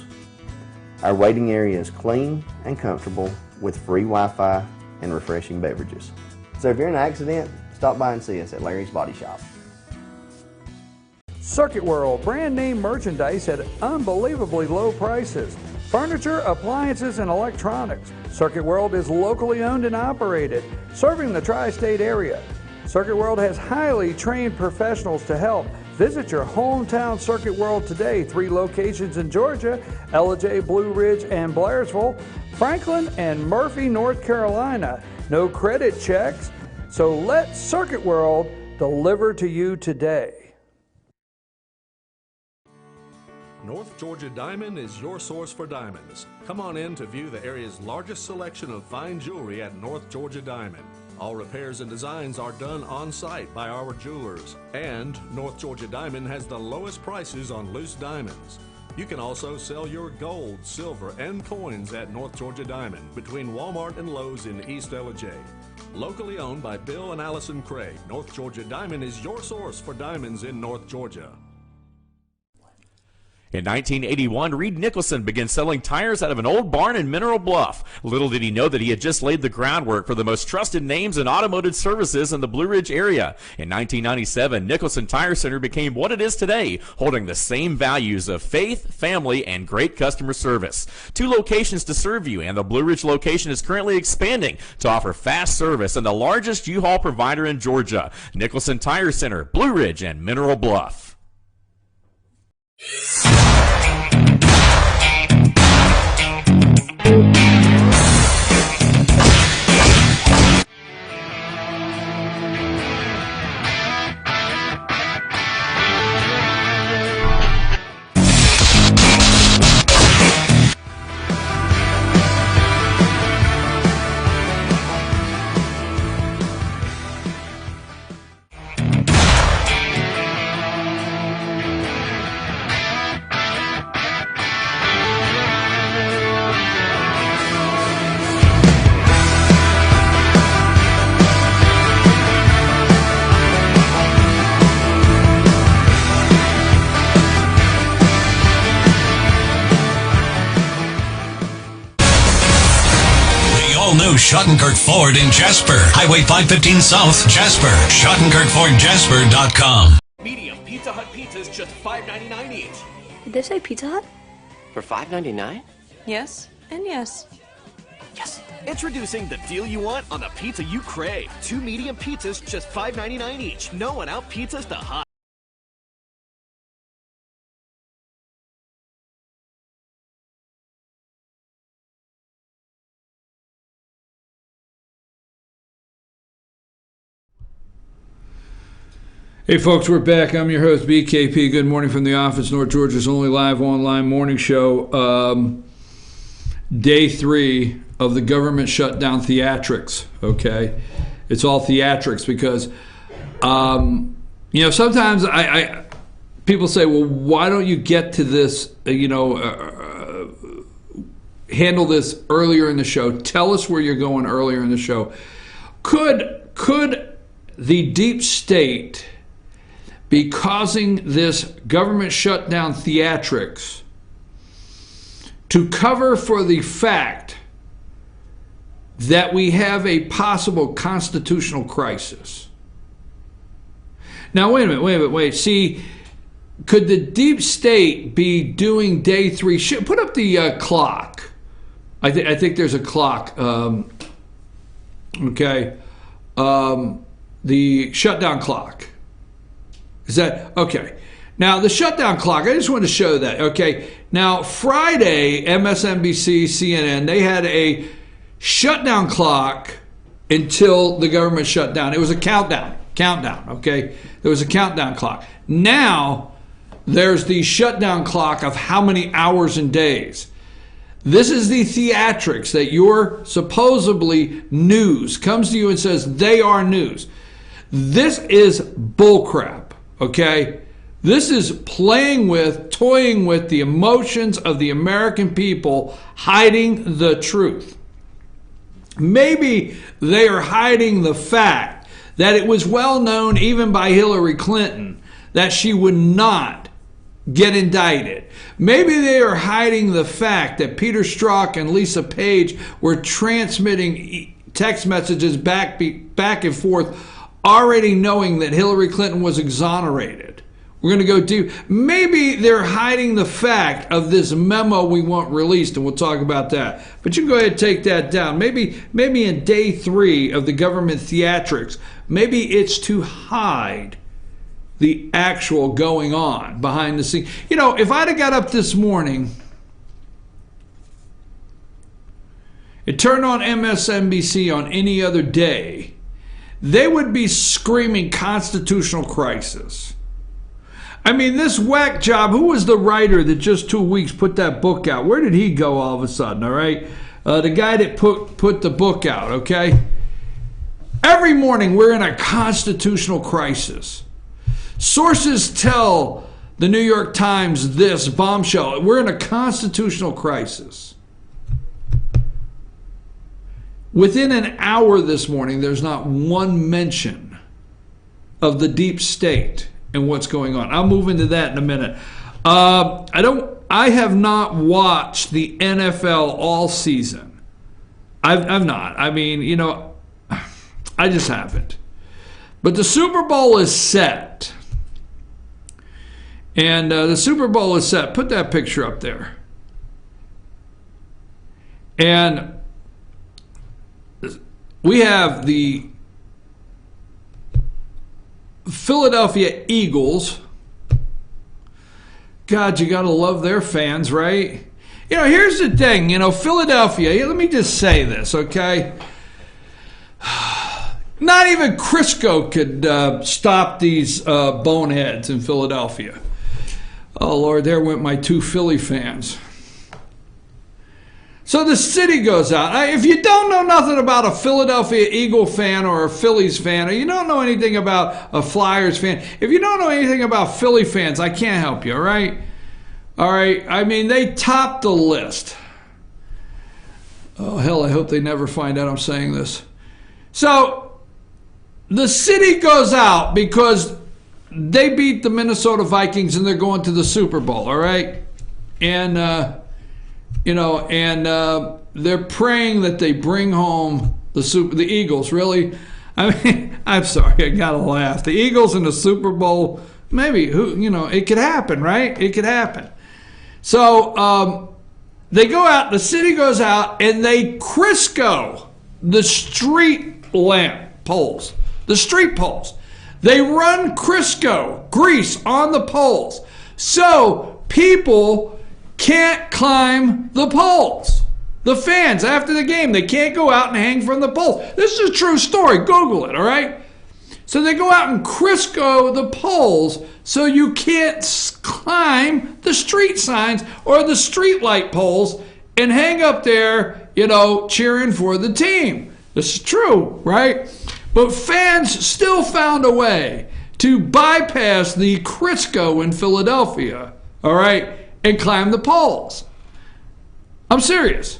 Our waiting area is clean and comfortable with free Wi-Fi and refreshing beverages. So if you're in an accident, stop by and see us at Larry's Body Shop. Circuit World, brand name merchandise at unbelievably low prices. Furniture, appliances, and electronics. Circuit World is locally owned and operated, serving the tri-state area. Circuit World has highly trained professionals to help. Visit your hometown Circuit World today. 3 locations in Georgia, LJ, Blue Ridge, and Blairsville, Franklin, and Murphy, North Carolina. No credit checks, so let Circuit World deliver to you today. North Georgia Diamond is your source for diamonds. Come on in to view the area's largest selection of fine jewelry at North Georgia Diamond. All repairs and designs are done on-site by our jewelers. And North Georgia Diamond has the lowest prices on loose diamonds. You can also sell your gold, silver, and coins at North Georgia Diamond between Walmart and Lowe's in East LJ. Locally owned by Bill and Allison Craig, North Georgia Diamond is your source for diamonds in North Georgia. In 1981, Reed Nicholson began selling tires out of an old barn in Mineral Bluff. Little did he know that he had just laid the groundwork for the most trusted names in automotive services in the Blue Ridge area. In 1997, Nicholson Tire Center became what it is today, holding the same values of faith, family, and great customer service. 2 locations to serve you, and the Blue Ridge location is currently expanding to offer fast service and the largest U-Haul provider in Georgia. Nicholson Tire Center, Blue Ridge, and Mineral Bluff. Schottenkirk Ford in Jasper. Highway 515 South, Jasper. SchottenkirkFordJasper.com. Medium Pizza Hut pizzas just $5.99 each. Did they say Pizza Hut? For $5.99? Yes, and yes. Yes. Introducing the deal you want on the pizza you crave. 2 medium pizzas, just $5.99 each. No one out pizzas the hot. Hey folks, we're back. I'm your host, BKP. Good morning from the office, North Georgia's only live online morning show. Day 3 of the government shutdown theatrics, okay? It's all theatrics because, sometimes I people say, well, why don't you get to this, handle this earlier in the show? Tell us where you're going earlier in the show. Could the deep state be causing this government shutdown theatrics to cover for the fact that we have a possible constitutional crisis? Now, wait a minute. See, could the deep state be doing day 3? Put up the clock. I think there's a clock. Okay. The shutdown clock. Is that okay? Now the shutdown clock, I just want to show that. Okay. Now Friday, MSNBC, CNN, they had a shutdown clock until the government shut down. It was a countdown. Okay. There was a countdown clock. Now there's the shutdown clock of how many hours and days. This is the theatrics that your supposedly news comes to you and says they are news. This is bullcrap. Okay, this is toying with the emotions of the American people, hiding the truth. Maybe they are hiding the fact that it was well known even by Hillary Clinton that she would not get indicted. Maybe they are hiding the fact that Peter Strzok and Lisa Page were transmitting text messages back and forth, already knowing that Hillary Clinton was exonerated. We're going to go deep. Maybe they're hiding the fact of this memo we want released, and we'll talk about that. But you can go ahead and take that down. Maybe in day 3 of the government theatrics, maybe it's to hide the actual going on behind the scenes. If I'd have got up this morning and turned on MSNBC on any other day, they would be screaming constitutional crisis. I mean, this whack job, who was the writer that just 2 weeks put that book out? Where did he go all of a sudden, all right? The guy that put the book out, okay? Every morning we're in a constitutional crisis. Sources tell the New York Times this bombshell. We're in a constitutional crisis. Within an hour this morning, there's not one mention of the deep state and what's going on. I'll move into that in a minute. I have not watched the NFL all season. I've not. I mean, I just haven't. But the Super Bowl is set. And the Super Bowl is set. Put that picture up there. And we have the Philadelphia Eagles. God, you got to love their fans, right? Here's the thing. Philadelphia, let me just say this, okay? Not even Crisco could stop these boneheads in Philadelphia. Oh, Lord, there went my 2 Philly fans. So the city goes out. If you don't know nothing about a Philadelphia Eagle fan or a Phillies fan, or you don't know anything about a Flyers fan, if you don't know anything about Philly fans, I can't help you, all right? All right, I mean, they topped the list. Oh, hell, I hope they never find out I'm saying this. So the city goes out because they beat the Minnesota Vikings and they're going to the Super Bowl, all right? And, they're praying that they bring home the Eagles, really. I mean, I'm sorry, I gotta laugh. The Eagles in the Super Bowl, maybe, it could happen, right? It could happen. So they go out, the city goes out, and they Crisco the street lamp poles, the street poles. They run Crisco, grease, on the poles. So people can't climb the poles. The fans, after the game, they can't go out and hang from the poles. This is a true story. Google it, all right? So they go out and Crisco the poles so you can't climb the street signs or the street light poles and hang up there, you know, cheering for the team. This is true, right? But fans still found a way to bypass the Crisco in Philadelphia, all right, and climb the poles. I'm serious.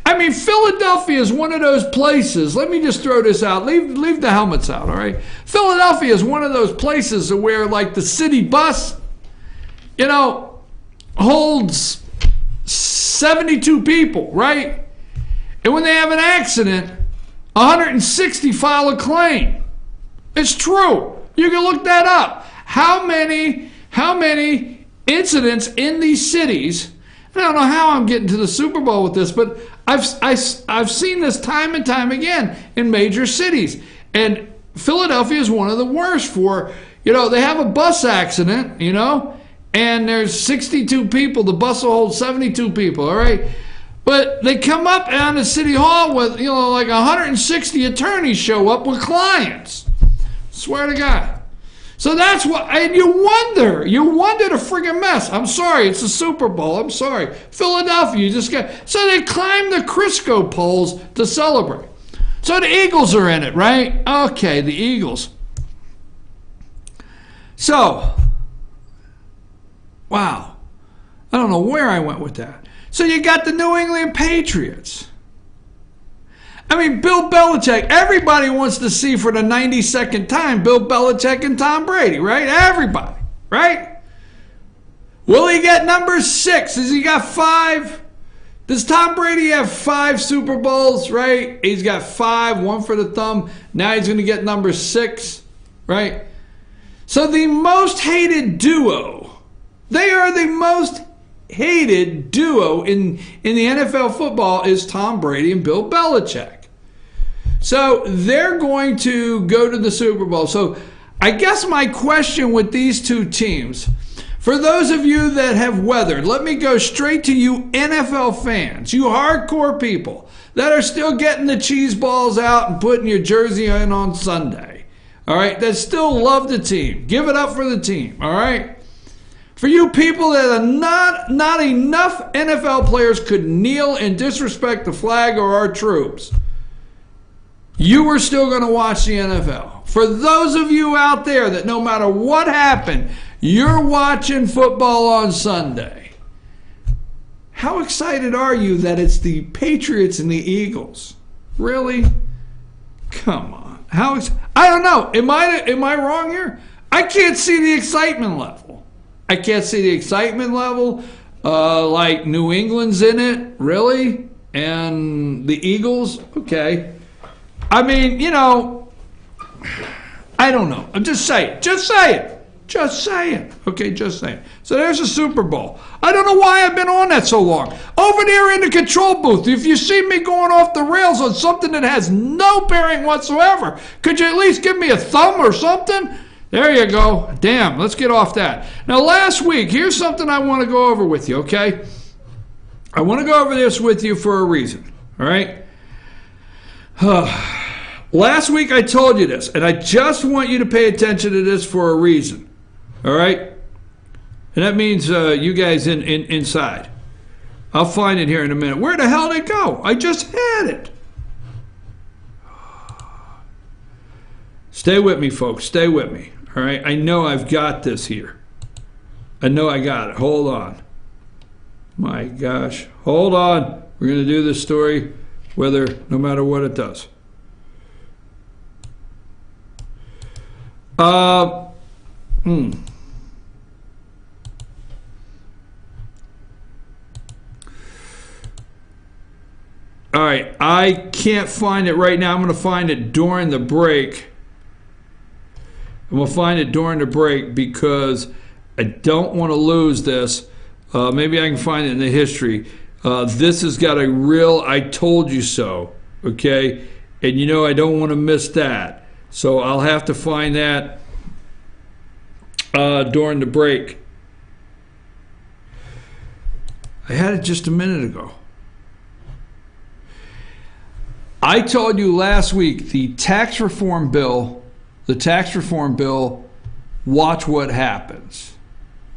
I mean, Philadelphia is one of those places. Let me just throw this out. Leave the helmets out, all right? Philadelphia is one of those places where, like, the city bus, you know, holds 72 people, right? And when they have an accident, 160 file a claim. It's true. You can look that up. How many incidents in these cities? I don't know how I'm getting to the Super Bowl with this, but I've seen this time and time again in major cities. And Philadelphia is one of the worst for, you know, they have a bus accident, you know, and there's 62 people. The bus will hold 72 people, all right? But they come up on the city hall with, you know, like 160 attorneys show up with clients. Swear to God. So that's what, and you wonder the friggin' mess. I'm sorry, it's the Super Bowl. I'm sorry. Philadelphia, you just got, so they climb the Crisco poles to celebrate. So the Eagles are in it, right? Okay, the Eagles. So, wow. I don't know where I went with that. So you got the New England Patriots. I mean, Bill Belichick, everybody wants to see for the 92nd time Bill Belichick and Tom Brady, right? Everybody, right? Will he get number 6? Has he got 5? Does Tom Brady have 5 Super Bowls, right? He's got 5, 1 for the thumb. Now he's going to get number 6, right? So the most hated duo, they are the most hated duo in the NFL football is Tom Brady and Bill Belichick. So they're going to go to the Super Bowl. So I guess my question with these two teams, for those of you that have weathered, let me go straight to you NFL fans, you hardcore people that are still getting the cheese balls out and putting your jersey in on Sunday, all right, that still love the team. Give it up for the team, all right? For you people that are not enough NFL players could kneel and disrespect the flag or our troops, you are still going to watch the NFL. For those of you out there that no matter what happened, you're watching football on Sunday, how excited are you that it's the Patriots and the Eagles? Really? Come on. I don't know. Am I wrong here? I can't see the excitement level. I can't see the excitement level. Like New England's in it, really? And the Eagles? Okay. I mean, you know, I don't know. I'm just saying. Just saying. Just saying. Okay, just saying. So there's a Super Bowl. I don't know why I've been on that so long. Over there in the control booth, if you see me going off the rails on something that has no bearing whatsoever, could you at least give me a thumb or something? There you go. Damn, let's get off that. Now, last week, here's something I want to go over with you, okay? I want to go over this with you for a reason, all right? Last week I told you this, and I just want you to pay attention to this for a reason, all right? And that means you guys inside. I'll find it here in a minute. Where the hell did it go? I just had it. Stay with me, folks. Stay with me, all right? I know I've got this here. I know I got it. Hold on. My gosh. Hold on. We're going to do this story no matter what it does. All right, I can't find it right now. I'm going to find it during the break. I'm going to find it during the break because I don't want to lose this Maybe I can find it in the history. This has got a real I told you so, okay? And you know I don't want to miss that. So I'll have to find that during the break. I had it just a minute ago. I told you last week the tax reform bill, watch what happens.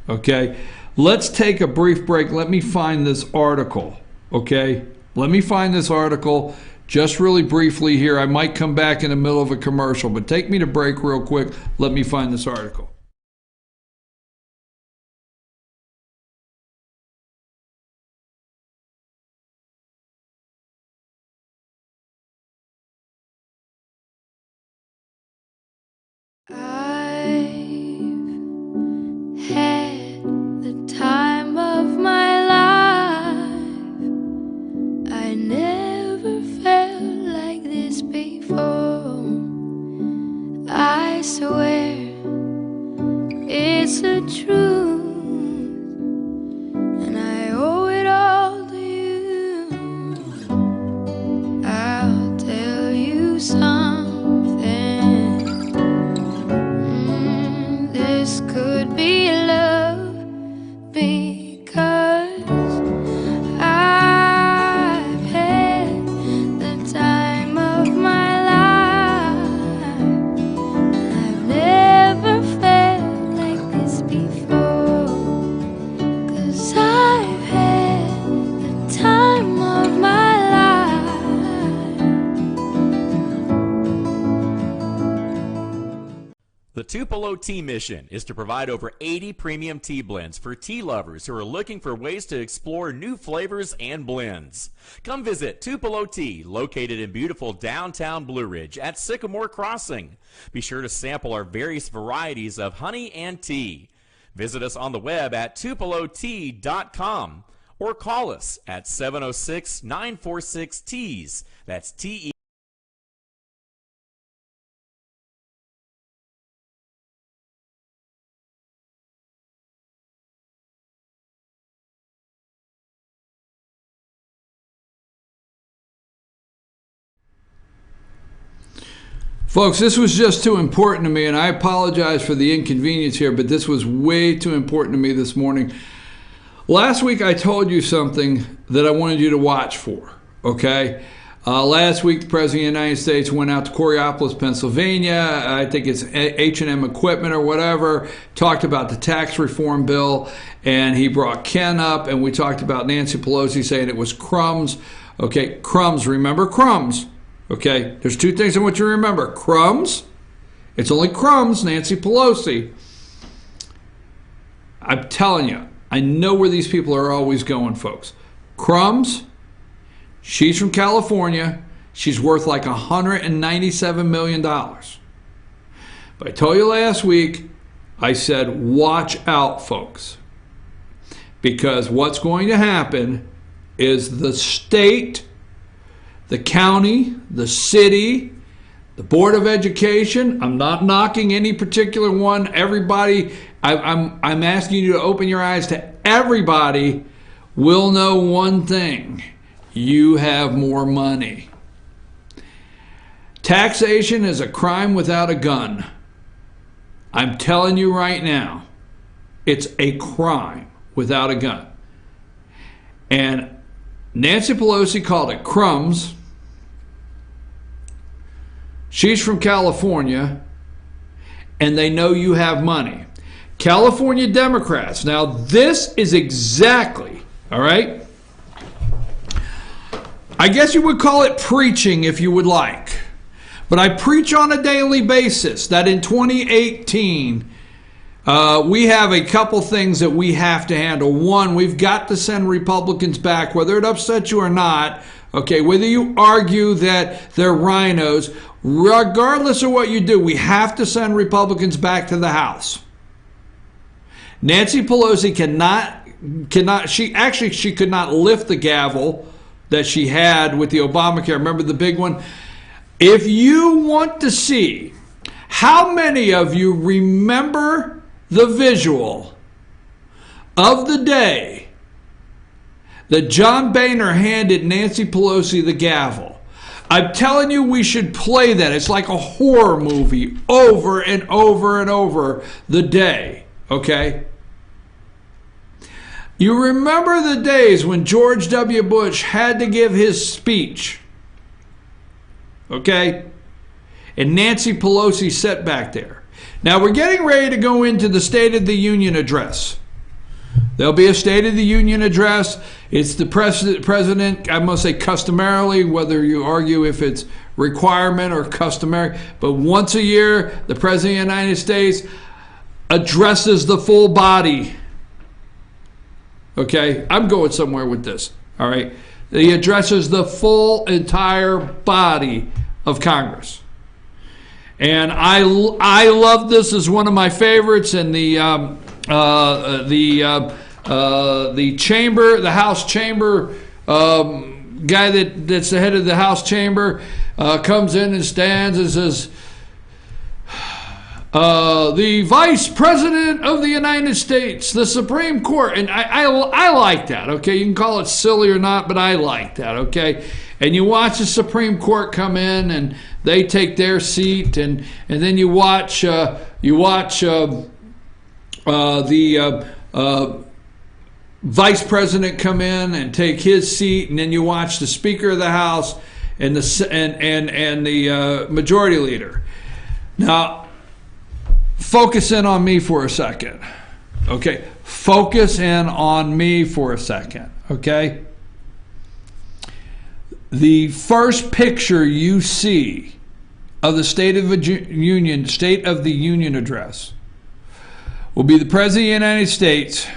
Okay? Let's take a brief break. Let me find this article. Okay? Let me find this article just really briefly here. I might come back in the middle of a commercial, but take me to break real quick. Let me find this article. Had the time of my life. I never felt like this before. I swear it's the truth, and I owe it all to you. I'll tell you something. This could be love, because I've had the time of my life. I've never felt like this before, 'cause I've had the time of my life. The Tupelo Tea mission is to provide over 80 premium tea blends for tea lovers who are looking for ways to explore new flavors and blends. Come visit Tupelo Tea, located in beautiful downtown Blue Ridge at Sycamore Crossing. Be sure to sample our various varieties of honey and tea. Visit us on the web at tupelotea.com or call us at 706-946-TEAS. That's TE. Folks, this was just too important to me, and I apologize for the inconvenience here, but this was way too important to me this morning. Last week I told you something that I wanted you to watch for, okay? Last week the President of the United States went out to Coraopolis, Pennsylvania. I think it's H&M Equipment or whatever, talked about the tax reform bill, and he brought Ken up, and we talked about Nancy Pelosi saying it was crumbs. Okay, crumbs, remember crumbs. Okay, there's two things I want you to remember. Crumbs, it's only crumbs, Nancy Pelosi. I'm telling you, I know where these people are always going, folks. Crumbs, she's from California. She's worth like $197 million. But I told you last week, I said, watch out, folks. Because what's going to happen is the state, the county, the city, the Board of Education, I'm not knocking any particular one. Everybody, I'm asking you to open your eyes to everybody will know one thing. You have more money. Taxation is a crime without a gun. I'm telling you right now, it's a crime without a gun. And Nancy Pelosi called it crumbs. She's from California, and they know you have money. California Democrats. Now, this is exactly, all right? I guess you would call it preaching if you would like. But I preach on a daily basis that in 2018, we have a couple things that we have to handle. One, we've got to send Republicans back, whether it upsets you or not, okay, whether you argue that they're rhinos, regardless of what you do, we have to send Republicans back to the House. Nancy Pelosi she could not lift the gavel that she had with the Obamacare. Remember the big one? If you want to see how many of you remember the visual of the day that John Boehner handed Nancy Pelosi the gavel. I'm telling you, we should play that. It's like a horror movie over and over and over the day, okay? You remember the days when George W. Bush had to give his speech, okay? And Nancy Pelosi sat back there. Now, we're getting ready to go into the State of the Union address. There'll be a State of the Union address. It's the president, I must say customarily, whether you argue if it's requirement or customary, but once a year, the President of the United States addresses the full body. Okay, I'm going somewhere with this, all right? He addresses the full entire body of Congress. And I love this as one of my favorites, and the chamber, the House chamber guy that's the head of the House chamber comes in and stands and says, the Vice President of the United States, the Supreme Court. And I like that, okay? You can call it silly or not, but I like that, okay? And you watch the Supreme Court come in and they take their seat, and then you watch the Vice President come in and take his seat, and then you watch the Speaker of the House and the Majority Leader. Now, focus in on me for a second, okay? Focus in on me for a second, okay? The first picture you see of the State of the Union address will be the President of the United States,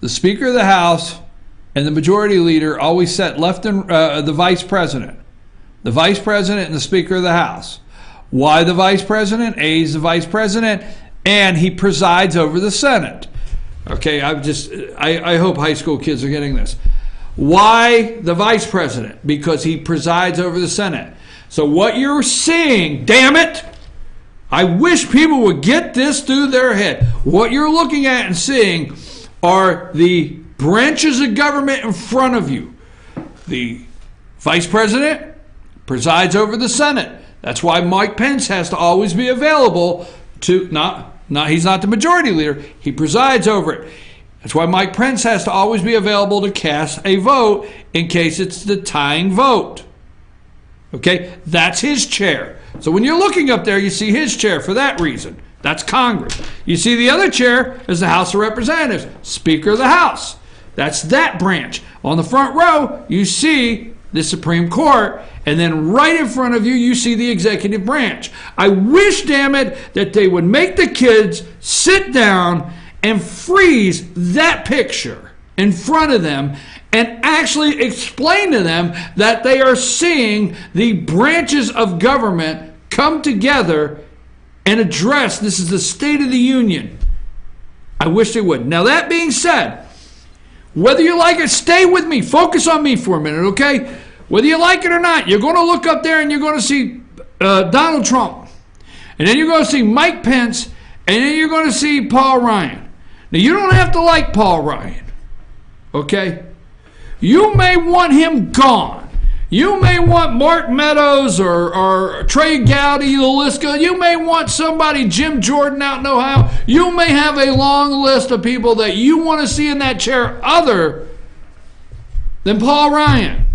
the Speaker of the House, and the Majority Leader always sat left and the Vice President. The Vice President and the Speaker of the House. Why the Vice President? A, he's the Vice President, and he presides over the Senate. Okay, I hope high school kids are getting this. Why the Vice President? Because he presides over the Senate. So what you're seeing, damn it, I wish people would get this through their head. What you're looking at and seeing are the branches of government in front of you. The Vice President presides over the Senate. That's why Mike Pence has to always be available to, he's not the Majority Leader, he presides over it. That's why Mike Pence has to always be available to cast a vote in case it's the tying vote. Okay, that's his chair. So when you're looking up there, you see his chair for that reason. That's Congress. You see the other chair is the House of Representatives, Speaker of the House. That's that branch. On the front row, you see the Supreme Court, and then right in front of you, you see the executive branch. I wish, damn it, that they would make the kids sit down and freeze that picture in front of them and actually explain to them that they are seeing the branches of government come together and address, this is the State of the Union. I wish they would. Now, that being said, whether you like it, stay with me. Focus on me for a minute, okay? Whether you like it or not, you're going to look up there and you're going to see Donald Trump. And then you're going to see Mike Pence. And then you're going to see Paul Ryan. Now, you don't have to like Paul Ryan, okay? You may want him gone. You may want Mark Meadows or Trey Gowdy, the list goes. You may want somebody, Jim Jordan out in Ohio. You may have a long list of people that you want to see in that chair other than Paul Ryan.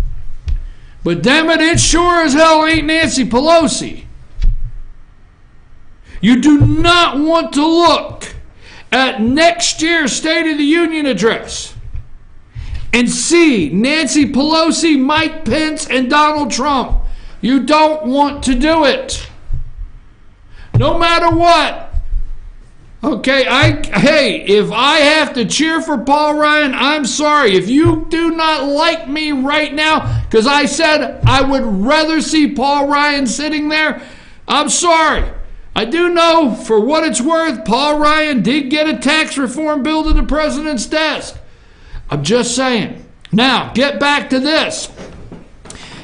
But damn it, it sure as hell ain't Nancy Pelosi. You do not want to look at next year's State of the Union address and see Nancy Pelosi, Mike Pence, and Donald Trump. You don't want to do it. No matter what. Okay, hey, if I have to cheer for Paul Ryan, I'm sorry. If you do not like me right now, because I said I would rather see Paul Ryan sitting there, I'm sorry. I do know, for what it's worth, Paul Ryan did get a tax reform bill to the president's desk. I'm just saying. Now, get back to this.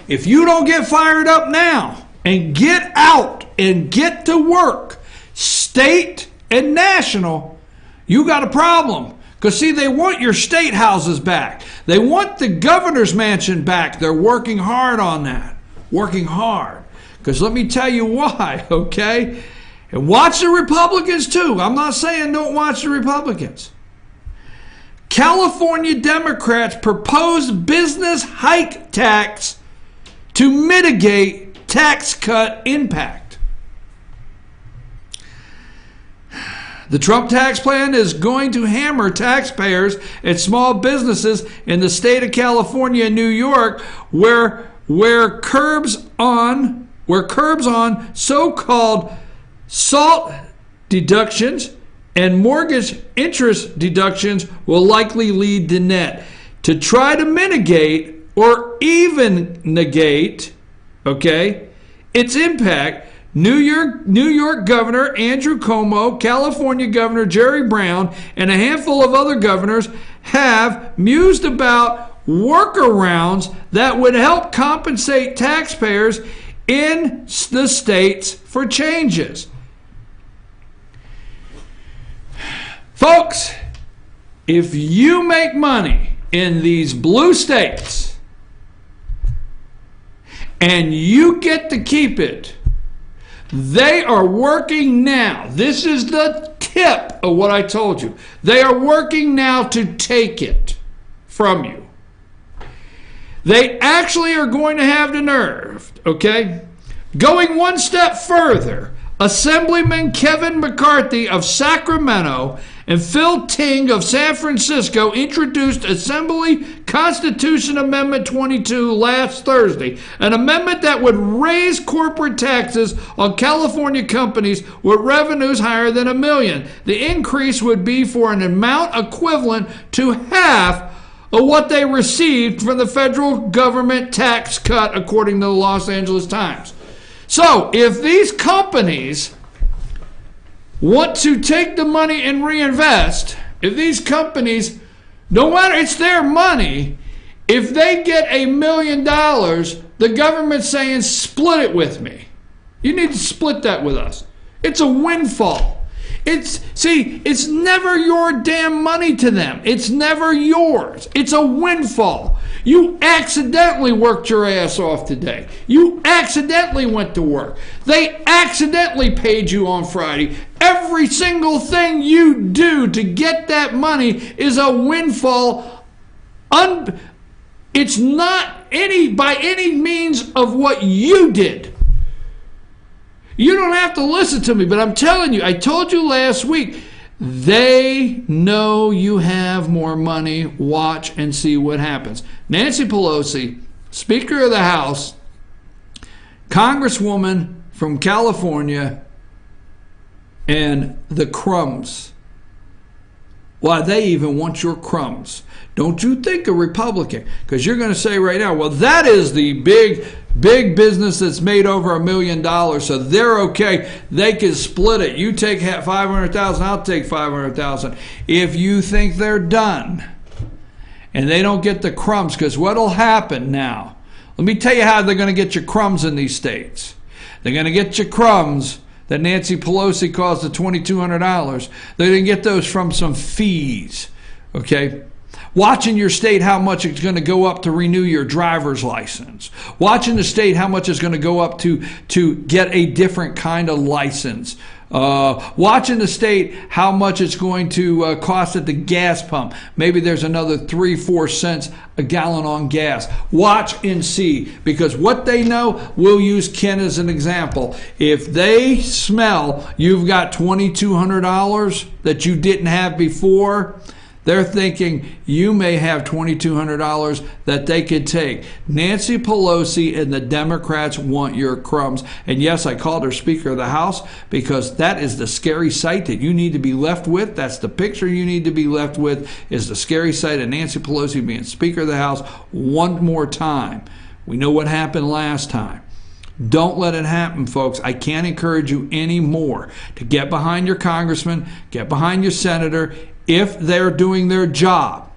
If you don't get fired up now and get out and get to work, state and national, you got a problem. Because, see, they want your state houses back. They want the governor's mansion back. They're working hard on that. Working hard. Because let me tell you why, okay? And watch the Republicans, too. I'm not saying don't watch the Republicans. California Democrats propose business hike tax to mitigate tax cut impact. The Trump tax plan is going to hammer taxpayers and small businesses in the state of California and New York, where curbs on so-called SALT deductions and mortgage interest deductions will likely lead to net. To try to mitigate or even negate, its impact, New York Governor Andrew Cuomo, California Governor Jerry Brown, and a handful of other governors have mused about workarounds that would help compensate taxpayers in the states for changes. Folks, if you make money in these blue states and you get to keep it, they are working now. This is the tip of what I told you. They are working now to take it from you. They actually are going to have the nerve, Going one step further, Assemblyman Kevin McCarthy of Sacramento and Phil Ting of San Francisco introduced Assembly Constitution Amendment 22 last Thursday, an amendment that would raise corporate taxes on California companies with revenues higher than $1 million. The increase would be for an amount equivalent to half of what they received from the federal government tax cut, according to the Los Angeles Times. So, if these companies want to take the money and reinvest, if these companies, no matter, it's their money, if they get $1 million, the government's saying, split it with me. You need to split that with us. It's a windfall. It's never your damn money to them. It's never yours. It's a windfall. You accidentally worked your ass off today. You accidentally went to work. They accidentally paid you on Friday. Every single thing you do to get that money is a windfall. It's not by any means of what you did. You don't have to listen to me, but I'm telling you, I told you last week, they know you have more money. Watch and see what happens. Nancy Pelosi, Speaker of the House, Congresswoman from California, and the crumbs. Why, they even want your crumbs. Don't you think a Republican, because you're going to say right now, well, that is the big business that's made over $1 million, so they're okay. They can split it. You take $500,000, I'll take $500,000. If you think they're done and they don't get the crumbs, because what'll happen now? Let me tell you how they're going to get your crumbs in these states. They're going to get your crumbs that Nancy Pelosi calls the $2,200. They're going to get those from some fees, Watching your state how much it's going to go up to renew your driver's license. Watching the state how much it's going to go up to get a different kind of license. Watching the state how much it's going to cost at the gas pump. Maybe there's another 3-4 cents a gallon on gas. Watch and see, because what they know, we'll use Ken as an example. If they smell you've got $2,200 that you didn't have before, they're thinking you may have $2,200 that they could take. Nancy Pelosi and the Democrats want your crumbs. And yes, I called her Speaker of the House because that is the scary sight that you need to be left with. That's the picture you need to be left with, is the scary sight of Nancy Pelosi being Speaker of the House one more time. We know what happened last time. Don't let it happen, folks. I can't encourage you anymore to get behind your congressman, get behind your senator, if they're doing their job,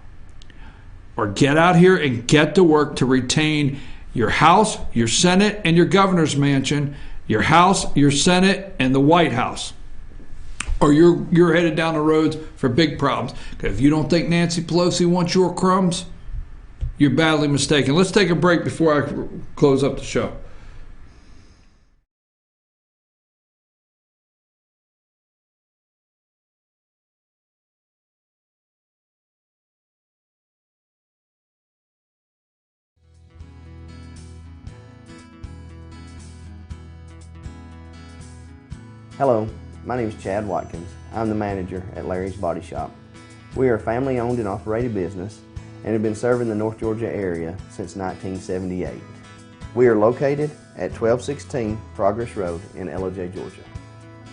or get out here and get to work to retain your House, your Senate, and your governor's mansion, your House, your Senate, and the White House. or you're headed down the roads for big problems. Because if you don't think Nancy Pelosi wants your crumbs, you're badly mistaken. Let's take a break before I close up the show. Hello, my name is Chad Watkins. I'm the manager at Larry's Body Shop. We are a family-owned and operated business and have been serving the North Georgia area since 1978. We are located at 1216 Progress Road in LOJ, Georgia.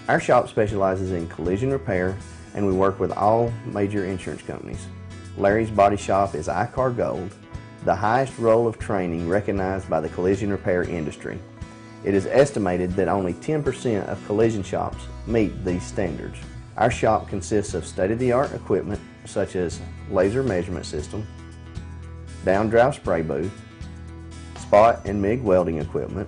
Our shop specializes in collision repair and we work with all major insurance companies. Larry's Body Shop is ICAR Gold, the highest role of training recognized by the collision repair industry. It is estimated that only 10% of collision shops meet these standards. Our shop consists of state-of-the-art equipment such as laser measurement system, down-drive spray booth, spot and MIG welding equipment.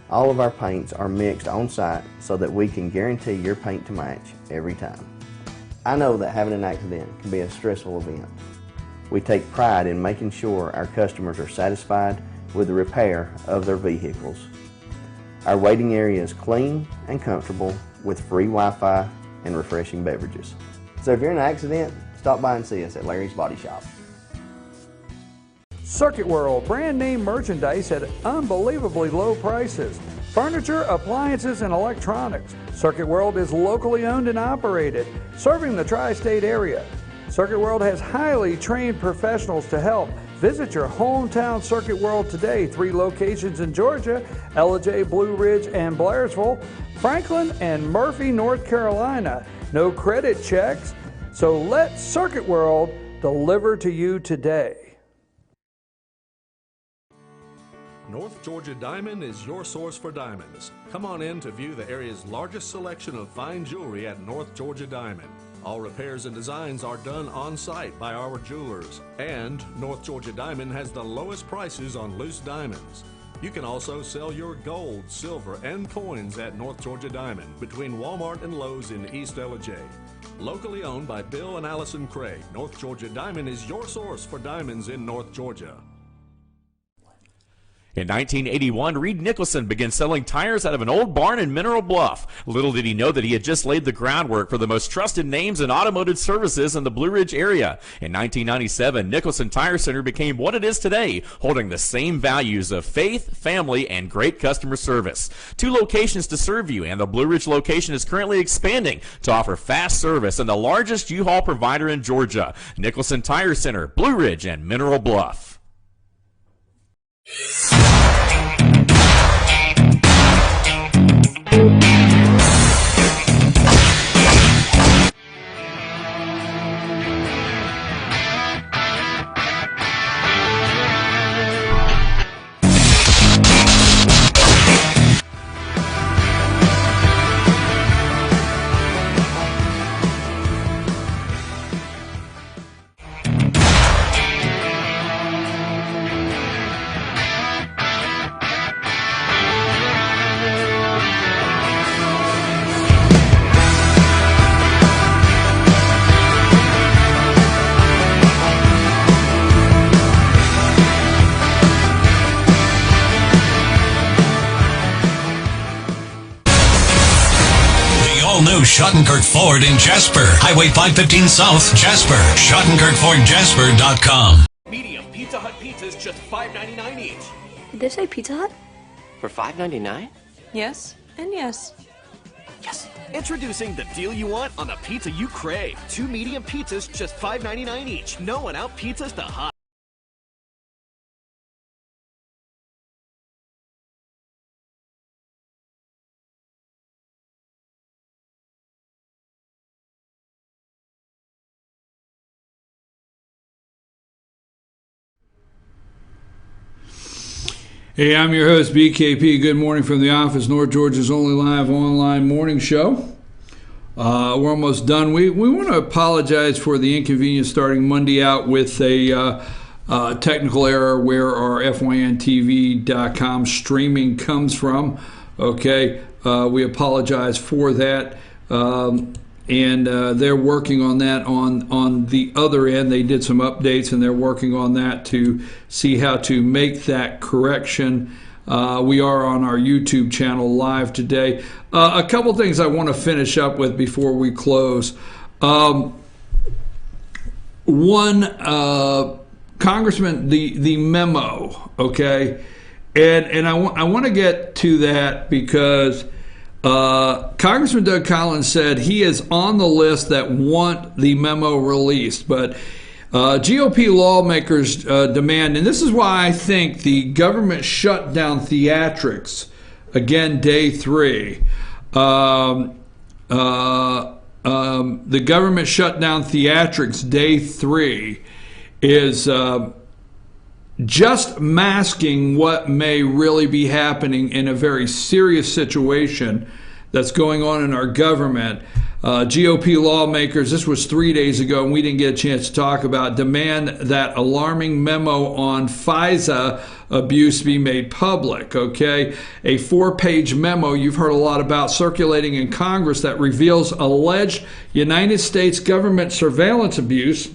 All of our paints are mixed on-site so that we can guarantee your paint to match every time. I know that having an accident can be a stressful event. We take pride in making sure our customers are satisfied with the repair of their vehicles. Our waiting area is clean and comfortable with free Wi-Fi and refreshing beverages. So if you're in an accident, stop by and see us at Larry's Body Shop. Circuit World, brand name merchandise at unbelievably low prices. Furniture, appliances, and electronics. Circuit World is locally owned and operated, serving the tri-state area. Circuit World has highly trained professionals to help. Visit your hometown Circuit World today. 3 locations in Georgia, LJ, Blue Ridge, and Blairsville, Franklin, and Murphy, North Carolina. No credit checks, so let Circuit World deliver to you today. North Georgia Diamond is your source for diamonds. Come on in to view the area's largest selection of fine jewelry at North Georgia Diamond. All repairs and designs are done on-site by our jewelers. And North Georgia Diamond has the lowest prices on loose diamonds. You can also sell your gold, silver, and coins at North Georgia Diamond between Walmart and Lowe's in East LJ. Locally owned by Bill and Allison Craig, North Georgia Diamond is your source for diamonds in North Georgia. In 1981, Reed Nicholson began selling tires out of an old barn in Mineral Bluff. Little did he know that he had just laid the groundwork for the most trusted names in automotive services in the Blue Ridge area. In 1997, Nicholson Tire Center became what it is today, holding the same values of faith, family, and great customer service. 2 locations to serve you, and the Blue Ridge location is currently expanding to offer fast service and the largest U-Haul provider in Georgia. Nicholson Tire Center, Blue Ridge, and Mineral Bluff. New Schottenkirk Ford in Jasper. Highway 515 South, Jasper. SchottenkirkFordJasper.com. Medium Pizza Hut pizzas just $5.99 each. Did they say Pizza Hut? For $5.99? Yes, and yes. Yes. Introducing the deal you want on the pizza you crave. 2 medium pizzas just $5.99 each. No one out pizzas the hot. Hey, I'm your host, BKP. Good morning from the office, North Georgia's only live online morning show. We're almost done. We want to apologize for the inconvenience starting Monday out with a technical error where our FYNTV.com streaming comes from. Okay, we apologize for that. And they're working on that on the other end. They did some updates, and they're working on that to see how to make that correction. We are on our YouTube channel live today. A couple things I want to finish up with before we close. One, Congressman, the memo, okay? And I want to get to that because Congressman Doug Collins said he is on the list that want the memo released, but GOP lawmakers demand, and this is why I think the government shutdown theatrics, again, day 3, the government shutdown theatrics, day 3, is just masking what may really be happening in a very serious situation that's going on in our government. GOP lawmakers, this was 3 days ago and we didn't get a chance to talk about, demand that alarming memo on FISA abuse be made public, okay? A 4-page memo you've heard a lot about circulating in Congress that reveals alleged United States government surveillance abuse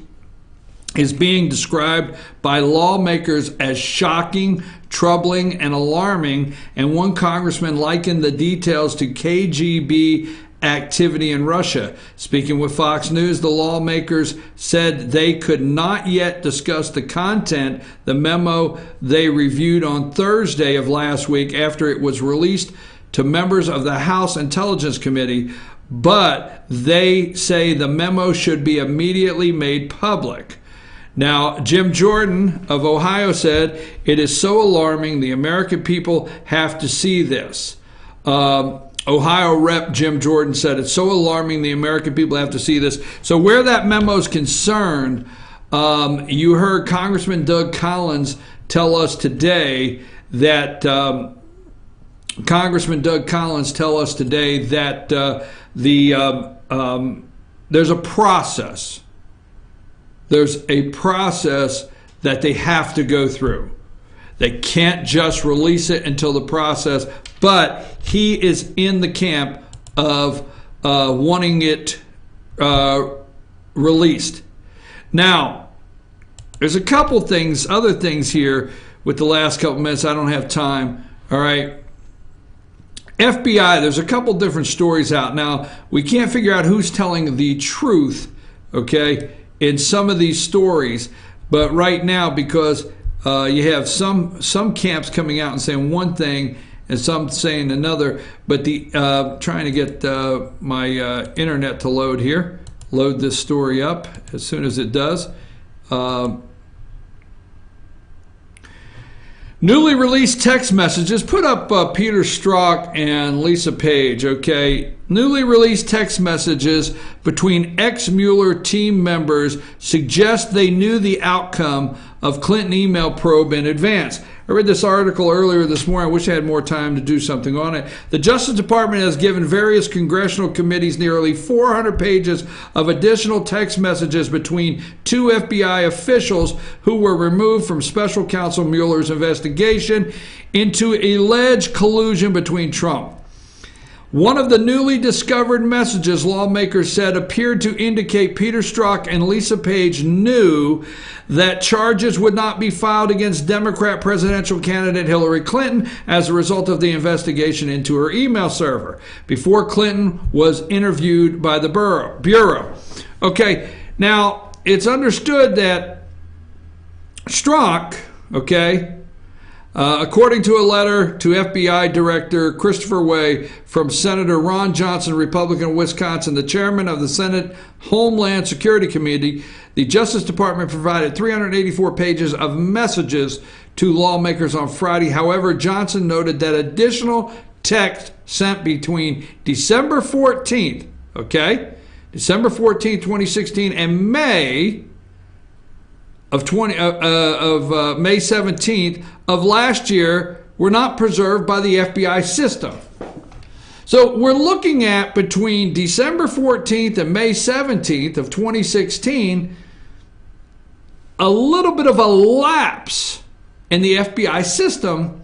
is being described by lawmakers as shocking, troubling, and alarming, and one congressman likened the details to KGB activity in Russia. Speaking with Fox News, the lawmakers said they could not yet discuss the content, the memo they reviewed on Thursday of last week after it was released to members of the House Intelligence Committee, but they say the memo should be immediately made public. Now, Jim Jordan of Ohio said, it is so alarming, the American people have to see this. Ohio Rep. Jim Jordan said, it's so alarming, the American people have to see this. So where that memo is concerned, you heard Congressman Doug Collins tell us today that, there's a process. There's a process that they have to go through. They can't just release it until the process, but he is in the camp of wanting it released. Now, there's a couple things, other things here with the last couple minutes. I don't have time. All right. FBI, there's a couple different stories out. Now, we can't figure out who's telling the truth, okay, in some of these stories, but right now, because you have some camps coming out and saying one thing and some saying another, but the trying to get my internet to load here, load this story up as soon as it does. Newly released text messages. Put up Peter Strzok and Lisa Page, okay? Newly released text messages between ex-Mueller team members suggest they knew the outcome of Clinton email probe in advance. I read this article earlier this morning. I wish I had more time to do something on it. The Justice Department has given various congressional committees nearly 400 pages of additional text messages between two FBI officials who were removed from Special Counsel Mueller's investigation into alleged collusion between Trump. One of the newly discovered messages, lawmakers said, appeared to indicate Peter Strzok and Lisa Page knew that charges would not be filed against Democrat presidential candidate Hillary Clinton as a result of the investigation into her email server before Clinton was interviewed by the Bureau. Okay, now it's understood that Strzok, okay, according to a letter to FBI Director Christopher Wray from Senator Ron Johnson, Republican of Wisconsin, the chairman of the Senate Homeland Security Committee, the Justice Department provided 384 pages of messages to lawmakers on Friday. However, Johnson noted that additional text sent between December 14th, December 14th, 2016, and May 17th of last year were not preserved by the FBI system. So we're looking at between December 14th and May 17th of 2016, a little bit of a lapse in the FBI system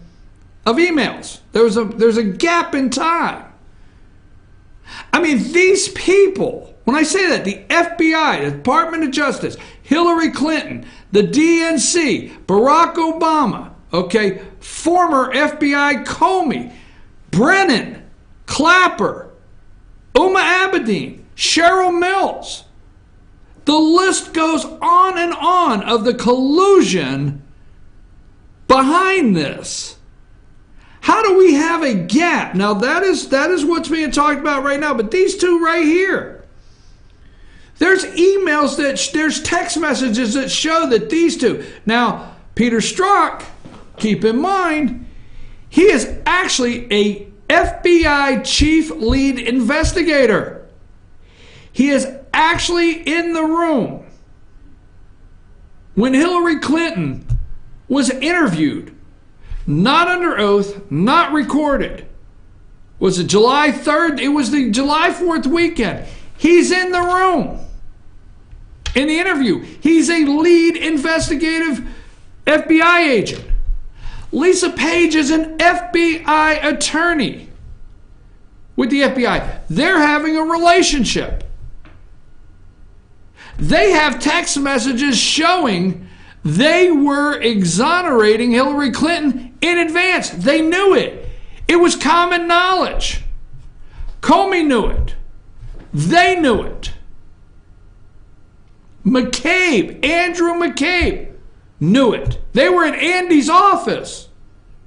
of emails. There's a gap in time. I mean, these people, when I say that, the FBI, the Department of Justice, Hillary Clinton, the DNC, Barack Obama, okay, former FBI Comey, Brennan, Clapper, Uma Abedin, Cheryl Mills. The list goes on and on of the collusion behind this. How do we have a gap? Now that is what's being talked about right now, but these two right here. There's emails there's text messages that show that these two. Now, Peter Strzok, keep in mind, he is actually a FBI chief lead investigator. He is actually in the room when Hillary Clinton was interviewed. Not under oath, not recorded. Was it July 3rd? It was the July 4th weekend. He's in the room in the interview. He's a lead investigative FBI agent. Lisa Page is an FBI attorney with the FBI. They're having a relationship. They have text messages showing they were exonerating Hillary Clinton in advance. They knew it. It was common knowledge. Comey knew it. They knew it. Andrew McCabe knew it. They were in Andy's office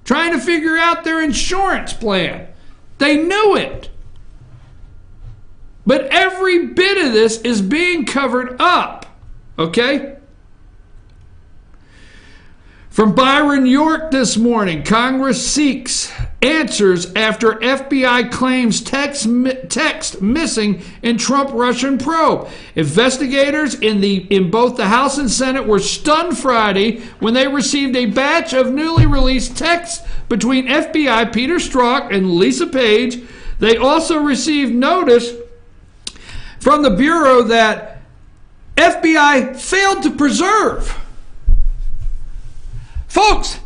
trying to figure out their insurance plan. They knew it. But every bit of this is being covered up. Okay? From Byron York this morning, Congress seeks answers after FBI claims text missing in Trump-Russian probe. Investigators in both the House and Senate were stunned Friday when they received a batch of newly released texts between FBI Peter Strzok and Lisa Page. They also received notice from the Bureau that FBI failed to preserve. Folks,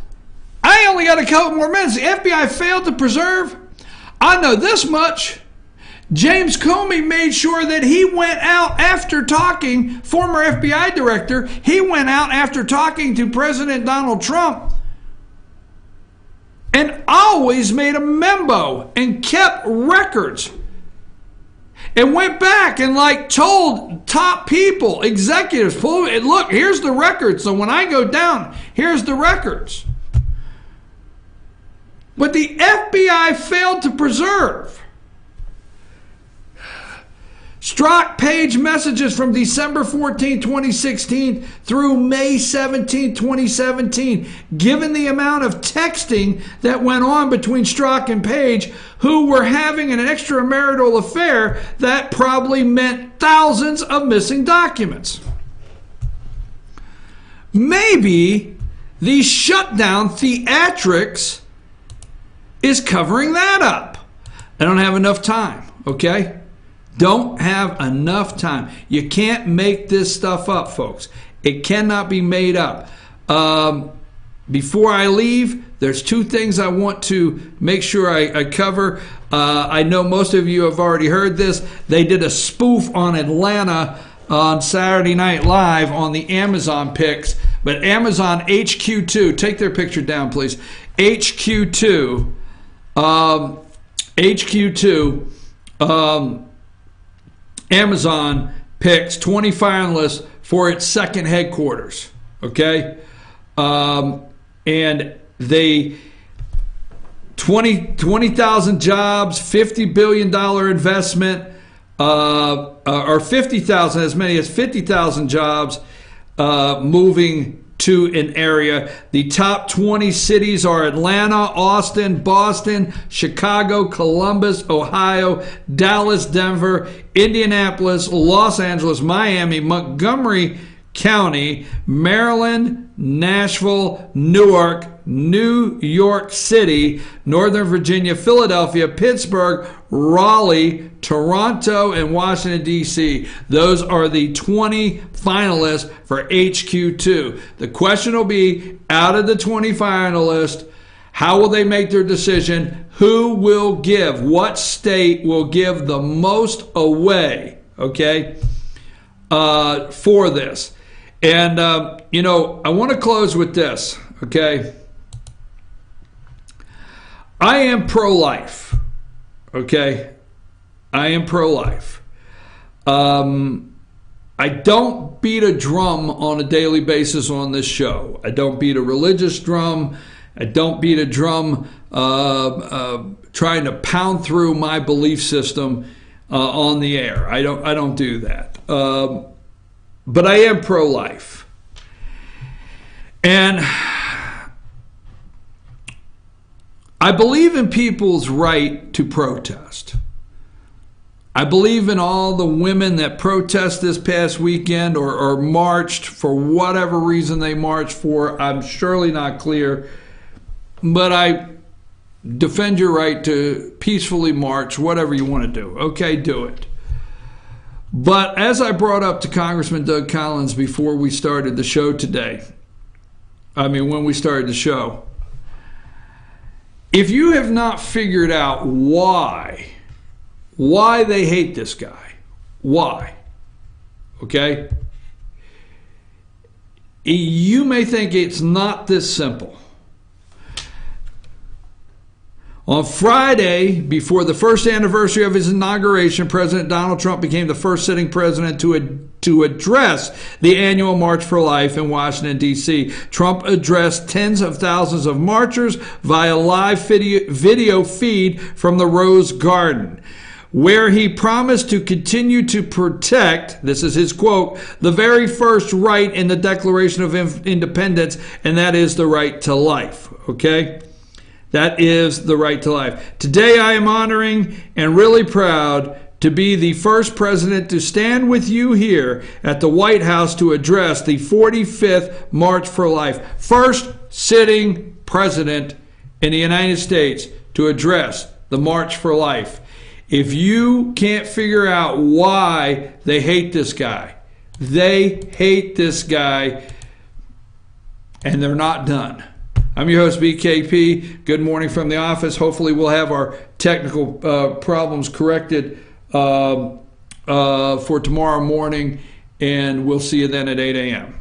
I only got a couple more minutes. The FBI failed to preserve. I know this much. James Comey made sure that he went out after talking, former FBI director, he went out after talking to President Donald Trump and always made a memo and kept records and went back and told top people, executives, look, here's the records. So when I go down, here's the records. But the FBI failed to preserve. Strzok Page messages from December 14, 2016 through May 17, 2017. Given the amount of texting that went on between Strzok and Page, who were having an extramarital affair, that probably meant thousands of missing documents. Maybe the shutdown theatrics is covering that up. I don't have enough time, okay? Don't have enough time. You can't make this stuff up, folks. It cannot be made up. Before I leave, there's two things I want to make sure I cover. I know most of you have already heard this. They did a spoof on Atlanta on Saturday Night Live on the Amazon picks. But Amazon HQ2, take their picture down, please. HQ2, Amazon picks 20 finalists for its second headquarters. Okay? And they 20,000 jobs, $50 billion investment, or 50,000, as many as 50,000 jobs moving to an area. The top 20 cities are Atlanta, Austin, Boston, Chicago, Columbus, Ohio, Dallas, Denver, Indianapolis, Los Angeles, Miami, Montgomery County, Maryland, Nashville, Newark, New York City, Northern Virginia, Philadelphia, Pittsburgh, Raleigh, Toronto, and Washington, D.C. Those are the 20 finalists for HQ2. The question will be, out of the 20 finalists, How will they make their decision? Who will give? What state will give the most away, okay, for this? And, I want to close with this, okay? I am pro-life, okay? I am pro-life. I don't beat a drum on a daily basis on this show. I don't beat a religious drum. I don't beat a drum trying to pound through my belief system on the air. I don't do that. But I am pro-life. And I believe in people's right to protest. I believe in all the women that protest this past weekend or marched for whatever reason they marched for. I'm surely not clear. But I defend your right to peacefully march, whatever you want to do. Okay, do it. But as I brought up to Congressman Doug Collins before we started the show today, when we started the show, if you have not figured out why they hate this guy, why, okay, you may think it's not this simple. On Friday, before the first anniversary of his inauguration, President Donald Trump became the first sitting president to address the annual March for Life in Washington, D.C. Trump addressed tens of thousands of marchers via live video feed from the Rose Garden, where he promised to continue to protect, this is his quote, the very first right in the Declaration of Independence, and that is the right to life, okay? That is the right to life. Today I am honoring and really proud to be the first president to stand with you here at the White House to address the 45th March for Life. First sitting president in the United States to address the March for Life. If you can't figure out why they hate this guy, they hate this guy, and they're not done. I'm your host, BKP. Good morning from the office. Hopefully we'll have our technical problems corrected for tomorrow morning, and we'll see you then at 8 a.m.